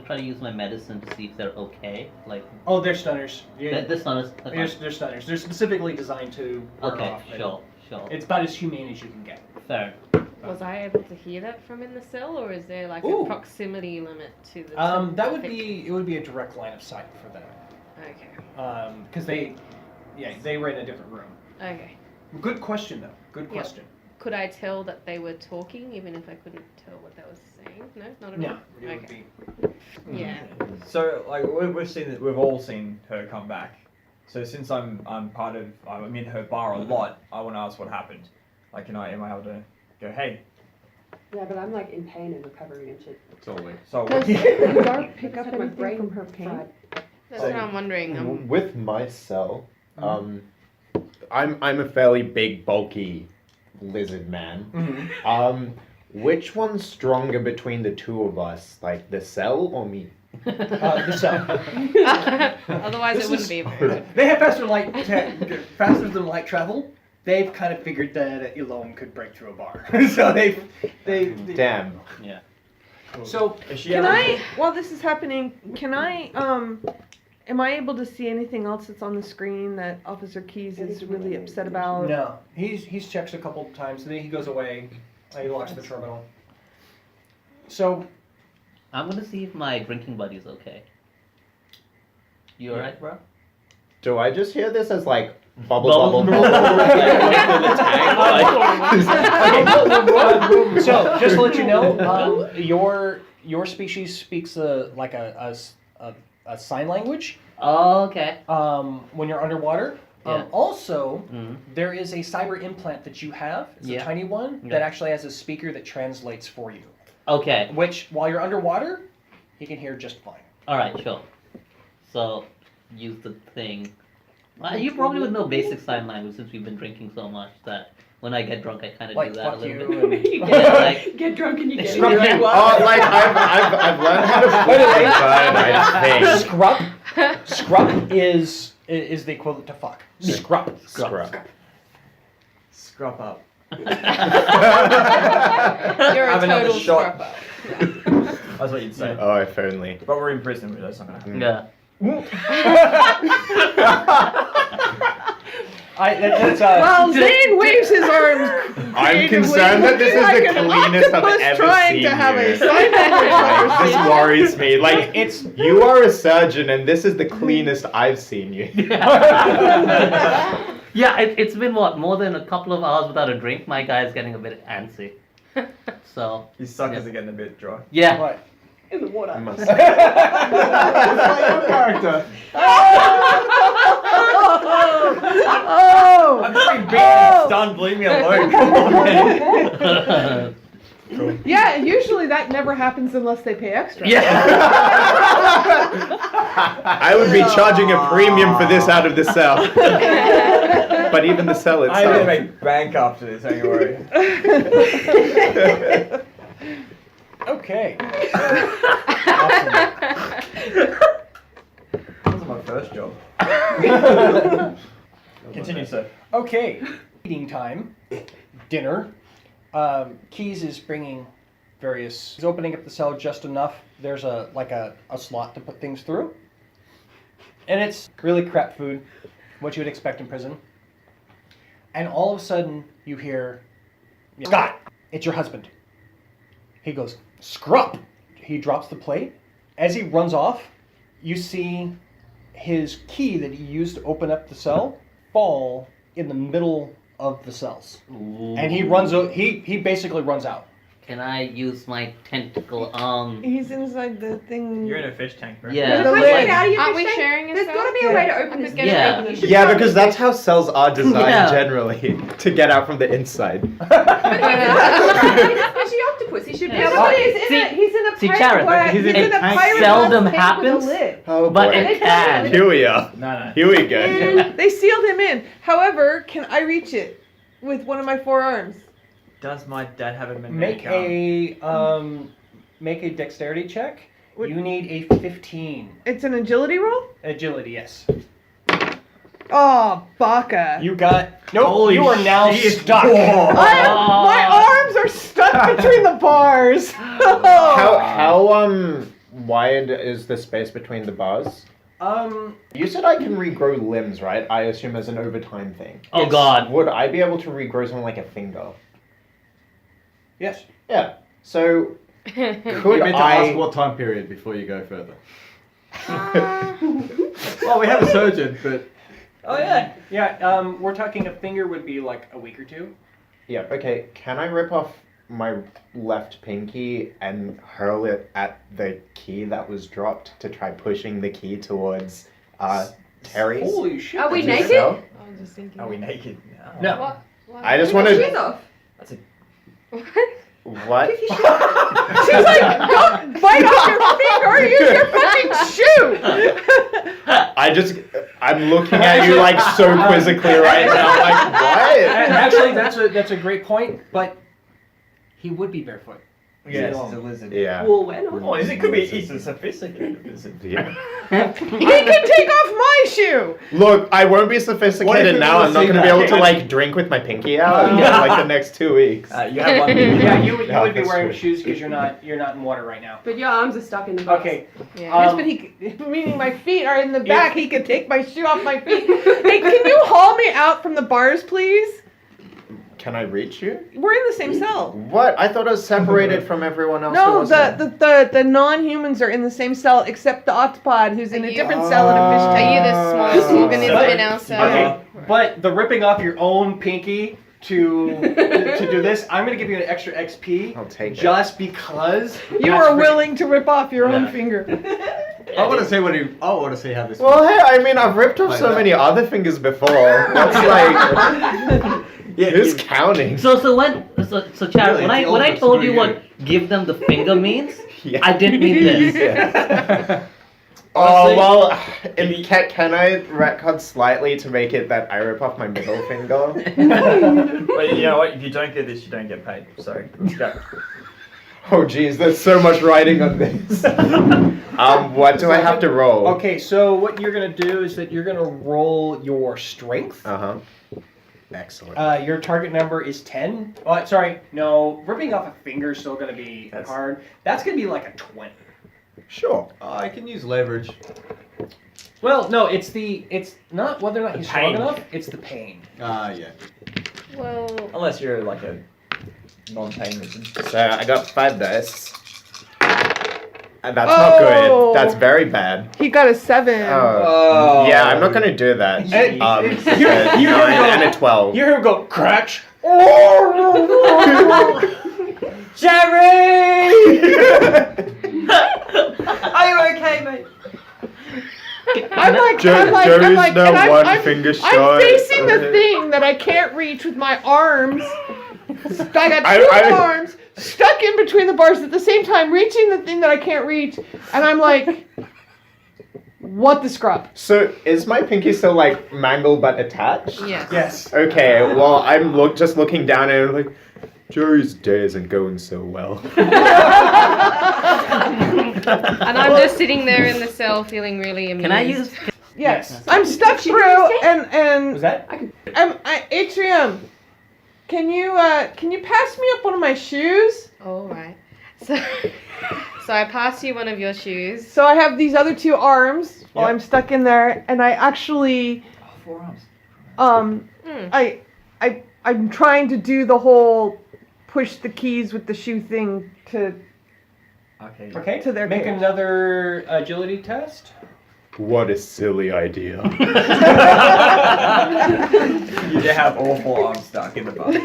try to use my medicine to see if they're okay. Like. Oh, they're stunners. They're stunners. They're stunners. They're specifically designed to burn off. Sure. It's about as humane as you can get. Fair. Was I able to hear that from in the cell, or is there like Ooh. a proximity limit to the? That would be a direct line of sight for them. Okay. Because they were in a different room. Okay. Good question though. Good Yeah. question. Could I tell that they were talking, even if I couldn't tell what they were saying? No, not at No, all. it would Okay. be. Yeah. So like we've all seen her come back. So since I'm in her bar a lot, I want to ask what happened. Like, am I able to go, hey? Yeah, but I'm like in pain and recovering and shit. Totally. So Does Gadar pick up Had my anything brain from her pain? fried. That's what I'm wondering. With my cell, I'm a fairly big, bulky lizard man. Which one's stronger between the two of us, like the cell or me? The cell. Otherwise, it wouldn't be very good. They have faster than light travel. They've kind of figured that Ilum could break through a bar, so they. Damn. Yeah. So while this is happening, am I able to see anything else that's on the screen that Officer Keyes is really upset about? No, he's checked a couple of times, and then he goes away. He locks the terminal. So, I'm gonna see if my drinking buddy's okay. You alright, bro? Do I just hear this as like bubble? So, just to let you know, your species speaks like a sign language. Oh, okay. When you're underwater. Yeah. Also, there is a cyber implant that you have. It's a tiny one that actually has a speaker that translates for you. Okay. Which, while you're underwater, he can hear just fine. Alright, sure. So, use the thing You probably would know basic sign language since we've been drinking so much that when I get drunk, I kind of Like, do that a fuck little you bit. and- Yeah, like, Get drunk and you get Scrup you. Oh, like I've learned how to put it inside, I think. Scrup is the equivalent to fuck. Scrup. Scrup up. You're a Have another total shot. scrapper. That's what you'd say. Oh, if only. But we're in prison, that's not gonna happen. Yeah. Well, Zane waves his arms. I'm concerned that this is like the an cleanest I've octopus ever trying seen to have you. a sign language This conversation. worries me. Like, you are a surgeon, and this is the cleanest I've seen you. Yeah, it's been what, more than a couple of hours without a drink. My guy's getting a bit antsy. So His suckers are getting a bit dry. yeah. What? In the water. It's like your character. Oh! I'm pretty big and stunned, leave me alone. Come on, man. Yeah, usually that never happens unless they pay extra. I would be charging a premium for this out of the cell. But even the cell I'm gonna itself. make bank after this, don't you worry. Okay. That was my first job. Continue, sir. Okay. Eating time. Dinner. Keys is bringing various. He's opening up the cell just enough. There's a slot to put things through, and it's really crap food, what you would expect in prison. And all of a sudden, you hear, "Scott, it's your husband." He goes, "Scrup!" He drops the plate. As he runs off, you see his key that he used to open up the cell fall in the middle of the cells. And he runs. He basically runs out. Can I use my tentacle arm? He's inside the thing. You're in a fish tank, bro. Yeah. The lid. Aren't we sharing a There's cell? got to be a way to open this. Yeah. Yeah, because that's how cells are designed Yeah. generally, to get out from the inside. Especially octopus. He should be able to. He's in a See, pirate. Jared, what? he's He's in in a a pirate seldom tank happens, with a lid. Oh, but boy. it can. Here we are. No. Here we go. And they sealed him in. However, can I reach it with one of my forearms? Does my dad have a magnetic Make a dexterity check. What- You need a 15. It's an agility roll? Agility, yes. Oh, baka. You got. Nope. Holy you are now shit. stuck. My arms are stuck between the bars. How wide is the space between the bars? You said I can regrow limbs, right? I assume as an overtime thing. Oh God. Would I be able to regrow something like a finger? Yes. Yeah. So You could meant to I? ask what time period before you go further. Well, we have a surgeon, but Oh yeah. Yeah. We're talking a finger would be like a week or two. Yeah. Okay. Can I rip off my left pinky and hurl it at the key that was dropped to try pushing the key towards Terry's? Holy shit. Are we Into the naked? cell? Are we naked? No. What? I just Take want your shoes to. off. That's a. What? She's like, don't bite off your finger or use your fucking shoe. I'm looking at you like so quizzically right now. Like what? Actually, that's a great point. But he would be barefoot. Yes, he's a lizard. Yeah. Well, we're not. Oh, it could be. He's a sophisticated lizard. Yeah. He can take off my shoe. Look, I won't be What if sophisticated it now. was I'm not going to be able to that? like drink with my pinky out in like the next 2 weeks. You have one. Yeah, you would No, be that's wearing true. shoes because you're not in water right now. But your arms are stuck in the box. Okay. Yes, but meaning my feet are in the back. He could take my shoe off my feet. Hey, can you haul me out from the bars, please? Can I reach you? We're in the same cell. What? I thought I was separated from everyone else. who No, wasn't. the non-humans are in the same cell except the octopod who's in a different cell in a fish Are tank. you the smallest organism in our cell? Okay, but the ripping off your own pinky to do this, I'm gonna give you an extra XP. I'll take it. Just because You that's are willing to rip off your own finger. I want to see what he. I want to see how this. Well, hey, I mean, I've ripped off Like so that. many other fingers before. That's like, who's counting? So Chad, Really, when it's I almost told through you you. what give them the finger means, Yeah. I didn't mean this. Yeah. Oh, well, can I retcon slightly to make it that I rip off my middle finger? But you know what? If you don't get this, you don't get paid. So, go. Oh, geez, there's so much writing on this. What do I have to roll? Okay, so what you're going to do is that you're going to roll your strength. Uh-huh. Excellent. Your target number is 10. Oh, sorry, no, ripping off a finger is still going to be hard. That's going to be like a 20. Sure. I can use leverage. Well, no, it's not whether or not The he's strong pain. enough, it's the pain. Yeah. Well, unless you're like a non-pain mission. So I got 5 dice. And that's not good. That's very bad. He got a 7. Yeah, I'm not gonna do that. A 9 and a 12. You hear him go, Cratch! Jerry! Are you okay, mate? I'm like, one finger short. I'm facing the thing that I can't reach with my arms. I got two arms stuck in between the bars at the same time, reaching the thing that I can't reach, and I'm like, what the scrub? So is my pinky still like mangled but attached? Yes. Yes. Okay, well I'm just looking down and I'm like, Jerry's day isn't going so well. And I'm just sitting there in the cell feeling really amused. Can I use? Yes. I'm stuck through, and Was that? Atrium, can you pass me up one of my shoes? All right. So I pass you one of your shoes. So I have these other 2 arms while I'm stuck in there, and I actually, 4 arms. I'm trying to do the whole push the keys with the shoe thing to. Okay. To their Make cage. another agility test. What a silly idea. You do have all 4 arms stuck in the bus.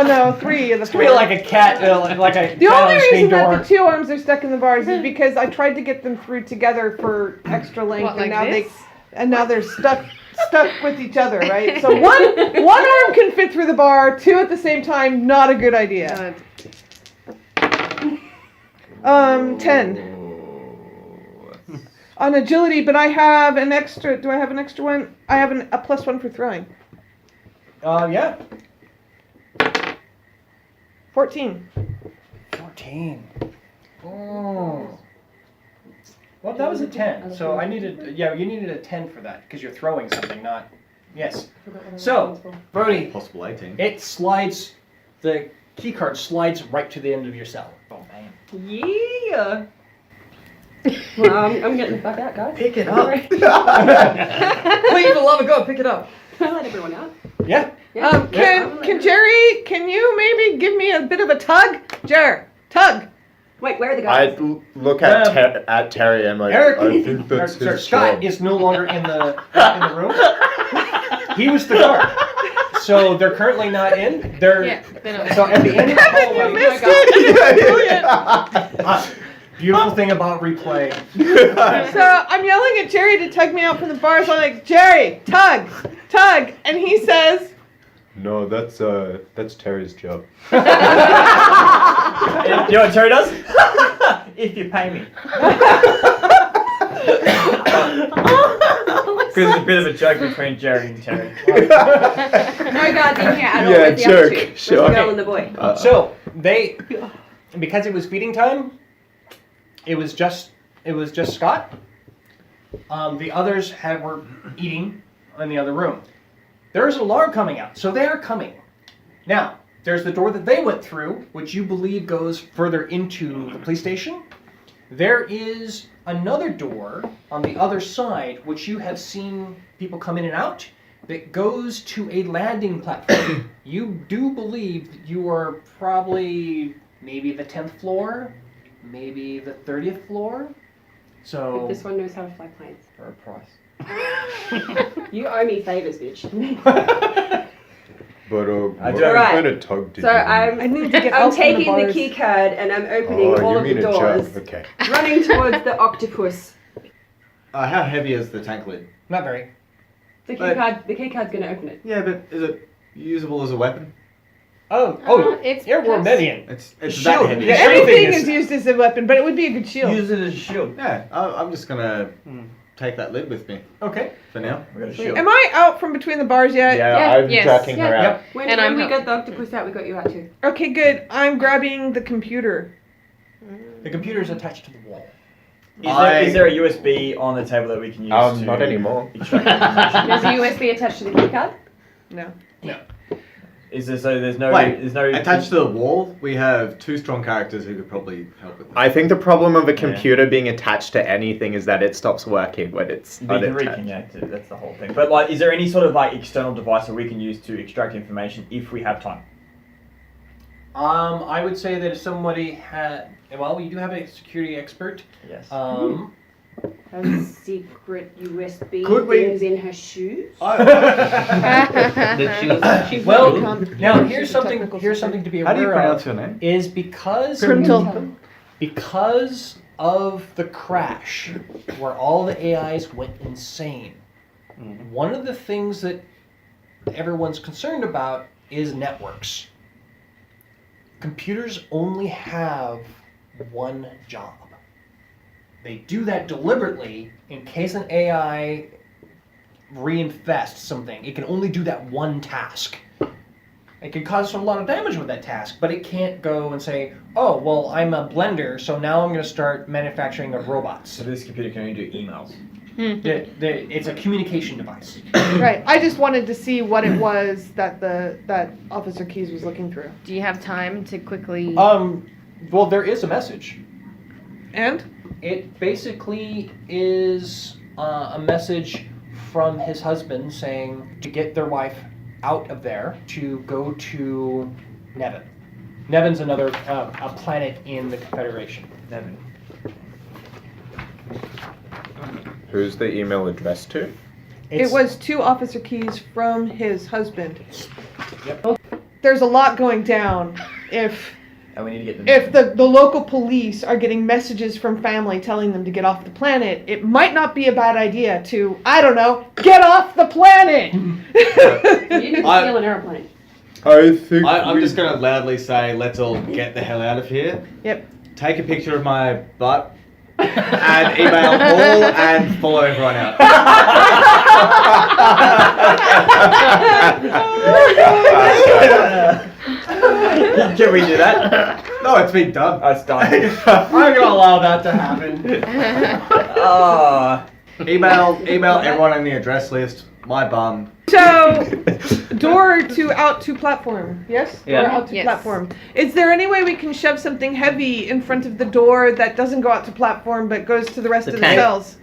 No. 3 of the 4. It's gonna be like a cat, like a The cat on only a screen reason door. that the 2 arms are stuck in the bars is because I tried to get them through together for extra length, What, like and this? now they're stuck with each other, right? So one arm can fit through the bar, 2 at the same time, not a good idea. 10 on agility, but I have an extra. Do I have an extra one? I have a +1 for throwing. Yeah. 14. 14. Oh. Well, that was a 10. So I needed, you needed a 10 for that because you're throwing something, not. Yes. So, Brody. Possible 18. It slides, the key card slides right to the end of your cell. Oh, man. Yeah. Well, I'm getting the fuck out, guys. Pick it up. Sorry. Please, for the love of God, pick it up. I'll let everyone out. Yeah. Can Jerry? Can you maybe give me a bit of a tug? Tug. Wait, where are the guys? I look at Terry and like, Eric, I think that's his Scott job. is no longer in the room. He was the guard. So they're currently not in. They're not. So at the end of the hallway. Missed it. Brilliant. Beautiful thing about replaying. So I'm yelling at Jerry to tug me out from the bars. I'm like, Jerry, tug, and he says, No, that's Terry's job. You know what Terry does? If you pay me. Because it's a bit of a joke between Jerry and Terry. No guards in here at all. Yeah, Where's the jerk, other 2? Where's sure. the girl and the boy? So because it was feeding time, it was just Scott. The others were eating in the other room. There is an alarm coming out, so they are coming. Now, there's the door that they went through, which you believe goes further into the police station. There is another door on the other side, which you have seen people come in and out, that goes to a landing platform. You do believe that you are probably maybe the 10th floor, maybe the 30th floor. So This one knows how to fly planes. For a price. You owe me favors, bitch. But I do. what Alright. kind of tug did So you I'm taking the key card and I'm opening all you of the mean a doors, jug, okay. running towards the octopus. How heavy is the tank lid? Not very. The key card's going to open it. Yeah, but is it usable as a weapon? It's airborne median. It's Shield. that heavy. Yeah, Everything is used as a weapon, but it would be a good shield. Use it as a shield. Yeah, I'm just gonna take that lid with me. Okay. For now. We got a shield. Am I out from between the bars yet? Yeah, I'm tracking her out. When, And when I'm we out. got the octopus out, we got you out too. Okay, good. I'm grabbing the computer. The computer is attached to the wall. Is there a USB on the table that we can use to Not anymore. extract information? There's a USB attached to the keycard. No. Is there so there's no Wait, there's no attached to the wall, we have 2 strong characters who could probably help with that. I think the problem of a computer being attached to anything is that it stops working when it's We can unattached. reconnect it. That's the whole thing. But like, is there any sort of like external device that we can use to extract information if we have time? I would say that if somebody had, well, you do have a security expert. Yes. A secret USB Could we- things in her shoes. She's Well, really competent. now She's here's a something. technical Here's support. something to be How do you aware pronounce of. your name? Is because of the crash, where all the AIs went insane. One of the things that everyone's concerned about is networks. Computers only have one job. They do that deliberately in case an AI reinfests something. It can only do that one task. It can cause a lot of damage with that task, but it can't go and say, oh, well, I'm a blender, so now I'm going to start manufacturing of robots. So this computer can only do emails. It's a communication device. Right. I just wanted to see what it was that that Officer Keys was looking through. Do you have time to quickly? Well, there is a message. And? It basically is a message from his husband saying to get their wife out of there to go to Nevin. Nevin's another a planet in the Confederation. Nevin. Who's the email address to? It was to Officer Keys from his husband. Yep. There's a lot going down if And we need to get them. if the local police are getting messages from family telling them to get off the planet. It might not be a bad idea to, I don't know, get off the planet. You can steal an airplane. I think I'm just gonna loudly say, let's all get the hell out of here. Yep. Take a picture of my butt and email all and follow everyone out. Can we do that? No, it's been done. That's done. I'm gonna allow that to happen. Email everyone on the address list. My bum. So, door to out to platform. Yes? Yeah. Door out to Yes. platform. Is there any way we can shove something heavy in front of the door that doesn't go out to platform but goes to the rest The of tank. the cells?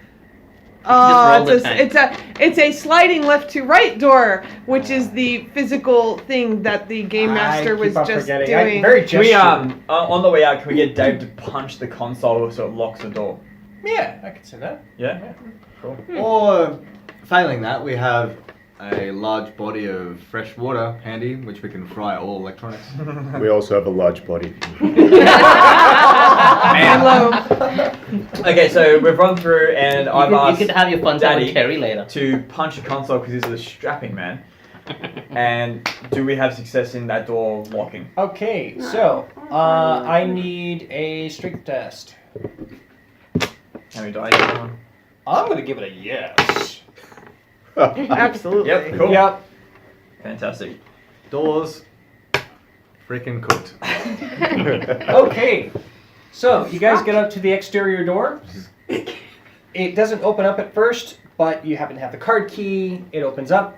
roll the tank. It's a sliding left to right door, which is the physical thing that the game master was just doing. Can we, on the way out, can we get Dave to punch the console so it locks the door? Yeah, I could say that. Yeah? Cool. Or, failing that, we have a large body of fresh water handy, which we can fry all electronics. We also have a large body. Okay, so we've run through and I've asked You could have your fun time with Daddy Terry later. to punch a console because he's a strapping man. And do we have success in that door locking? Okay, so I need a strength test. How many die? I'm gonna give it a yes. Absolutely. Yep, cool. Yep. Fantastic. Doors, freaking cooked. Okay, so you guys get up to the exterior door. It doesn't open up at first, but you happen to have the card key. It opens up.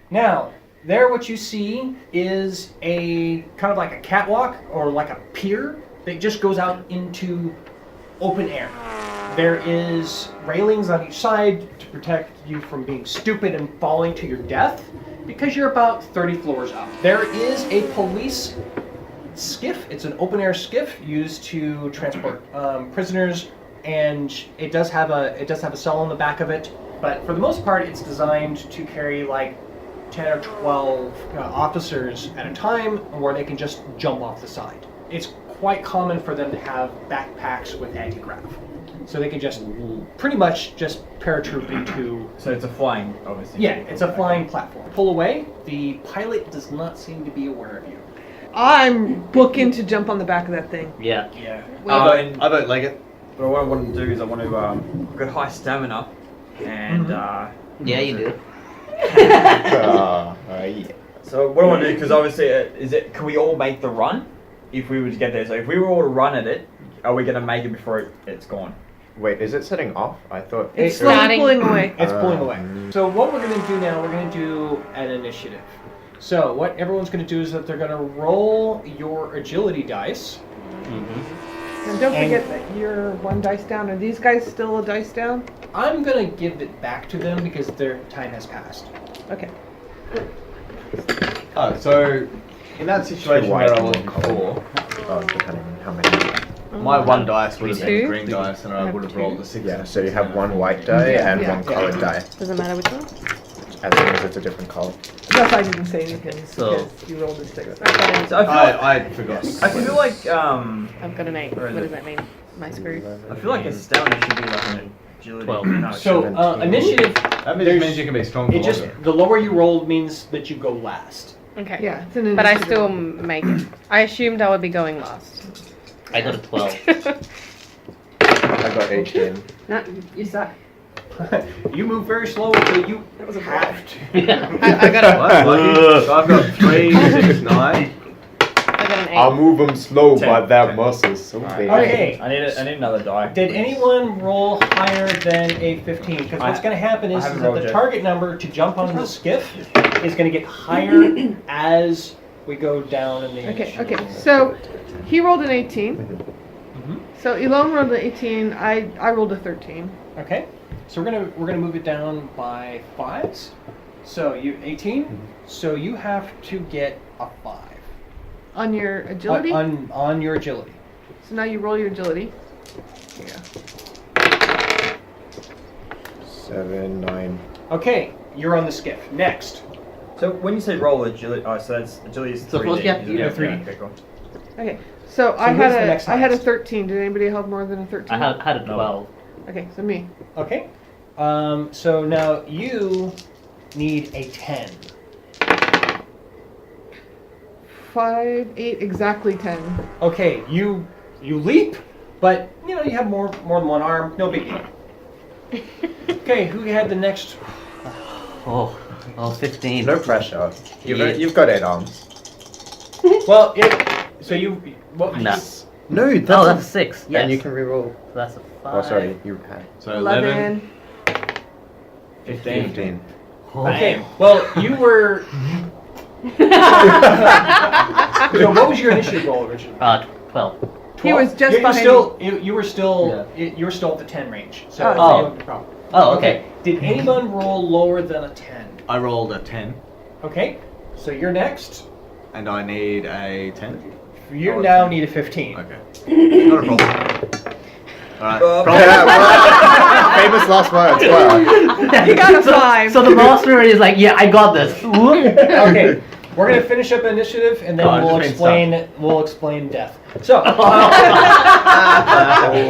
Now, there what you see is a kind of like a catwalk or like a pier that just goes out into open air. There is railings on each side to protect you from being stupid and falling to your death because you're about 30 floors up. There is a police skiff. It's an open air skiff used to transport prisoners, and it does have a cell on the back of it. But for the most part, it's designed to carry like 10 or 12 officers at a time, where they can just jump off the side. It's quite common for them to have backpacks with anti-grav, so they can just pretty much just paratroop into. So it's a flying, obviously. Yeah, it's a flying platform. Pull away. The pilot does not seem to be aware of you. I'm booking to jump on the back of that thing. Yeah. Yeah. I vote leg it. But what I want to do is I want to I've got high stamina, and Yeah, you do. Yeah. So what I want to do, because obviously, can we all make the run if we were to get there? So if we were all to run at it, are we going to make it before it's gone? Wait, is it setting off? I thought It's slowly pulling away. It's pulling away. So what we're going to do now, we're going to do an initiative. So what everyone's going to do is that they're going to roll your agility dice. And don't forget that you're 1 dice down. Are these guys still a dice down? I'm going to give it back to them because their time has passed. Okay. Oh, so in that situation where I was before, depending on how many. my 1 dice would have been Two. green dice, and I would have rolled a 6. Yeah, so you have 1 white die and 1 colored die. Doesn't matter which one. As long as it's a different color. That's why I didn't say anything. So- Because you rolled a 6. So I forgot. I feel like I've got an 8. Where is What it? does that mean? My screw. I feel like a stamina should be like an agility. 12. No, So initiative. That there's- means you can be strong for It just longer. the lower you roll means that you go last. Okay. Yeah, it's an But I initiative. still make it. I assumed I would be going last. I got a 12. I got 18. No, you suck. You move very slow, so you have to. I got a. Well, that's lucky. So I've got 3, 6, 9. I got an 8. I'll move them slow, Ten. but their muscles so big. Okay. I need another die. Did anyone roll higher than a 15? Because what's going to happen is haven't that rolled the yet. target number to jump on the skiff is going to get higher as we go down in the Okay, initiative. okay. So he rolled an 18. So Elon rolled an 18. I rolled a 13. Okay. So we're gonna move it down by 5s. So you 18. So you have to get a 5 On your agility? on your agility. So now you roll your agility. Yeah. 7, 9. Okay, you're on the skiff. Next. So when you say roll agility, so that's agility is 3D. So first you have to- isn't it? Yeah, 3D. Okay, cool. Okay. So I who's the had next I had a highest? 13. Did anybody have more than a 13? I had a 12. Okay, so me. Okay. So now you need a 10. 5, 8, exactly 10. Okay, you leap, but you know you have more than one arm. No big deal. Okay, who had the next? Oh, 15. No pressure. Yeah. You've got 8 arms. Well, so you what? Nah. No, that's Oh, that's a 6. Yes. And you can reroll. That's a 5. Oh, sorry, you had. So 11. 15. 15. Okay, well you were. So what was your initiative roll originally? 12. He was just you, behind you were still you were still at the 10 range. So Oh. no problem. Oh, okay. Did anyone roll lower than a 10? I rolled a 10, Okay, so you're next. and I need a 10. You Oh, now 10. need a 15. Okay. Not a problem. Alright. Yeah, well, famous last words. Wow. You got a 5. So the master is like, yeah, I got this. Okay, we're gonna finish up initiative and then Oh, we'll just being explain death. So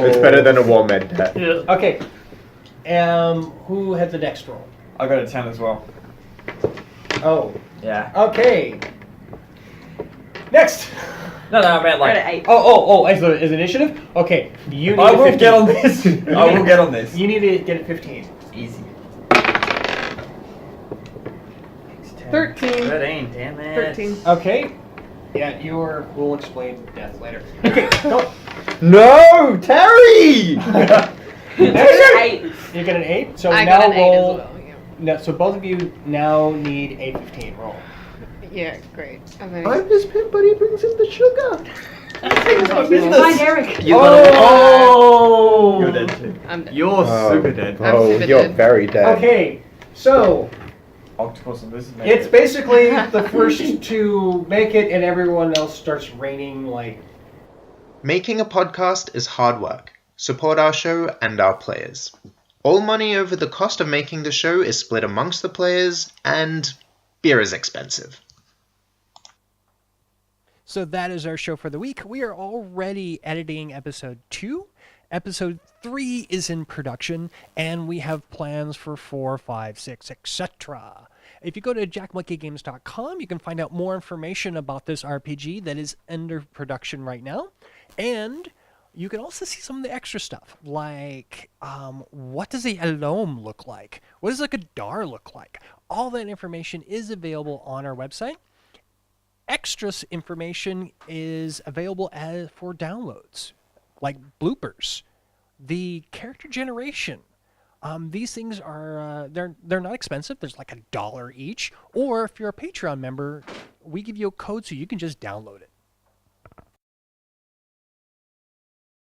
It's better than a war med death. okay, who had the next roll? I got a 10 as well. Oh, Yeah. okay. Next. No, I meant I got an like. 8. Oh, as initiative? Okay, you need I a will 15. get on this. I will get on this. You need to get a 15. Easy. 13. 13, damn it. 13. Okay. Yeah, we'll explain death later. Okay, go. No, Terry! Eight. You get an 8. So I now got an 8 roll. as well. Yeah. No, so both of you now need a 15 roll. Yeah, great. I'm his pimp, but he brings in the sugar. Hi, Eric. Oh! You're dead too. I'm dead. You're super dead. I'm Oh, super you're dead. very dead. Okay, so Octopus and this is it's basically the first to make it, and everyone else starts raining like. Making a podcast is hard work. Support our show and our players. All money over the cost of making the show is split amongst the players, and beer is expensive. So that is our show for the week. We are already editing episode 2. Episode 3 is in production, and we have plans for 4, 5, 6, etc. If you go to jackmonkeygames.com, you can find out more information about this RPG that is under production right now. And you can also see some of the extra stuff, like what does a Elome look like? What does a Gadar look like? All that information is available on our website. Extra information is available for downloads, like bloopers, the character generation. These things are they're not expensive. There's like $1 each, or if you're a Patreon member, we give you a code so you can just download it.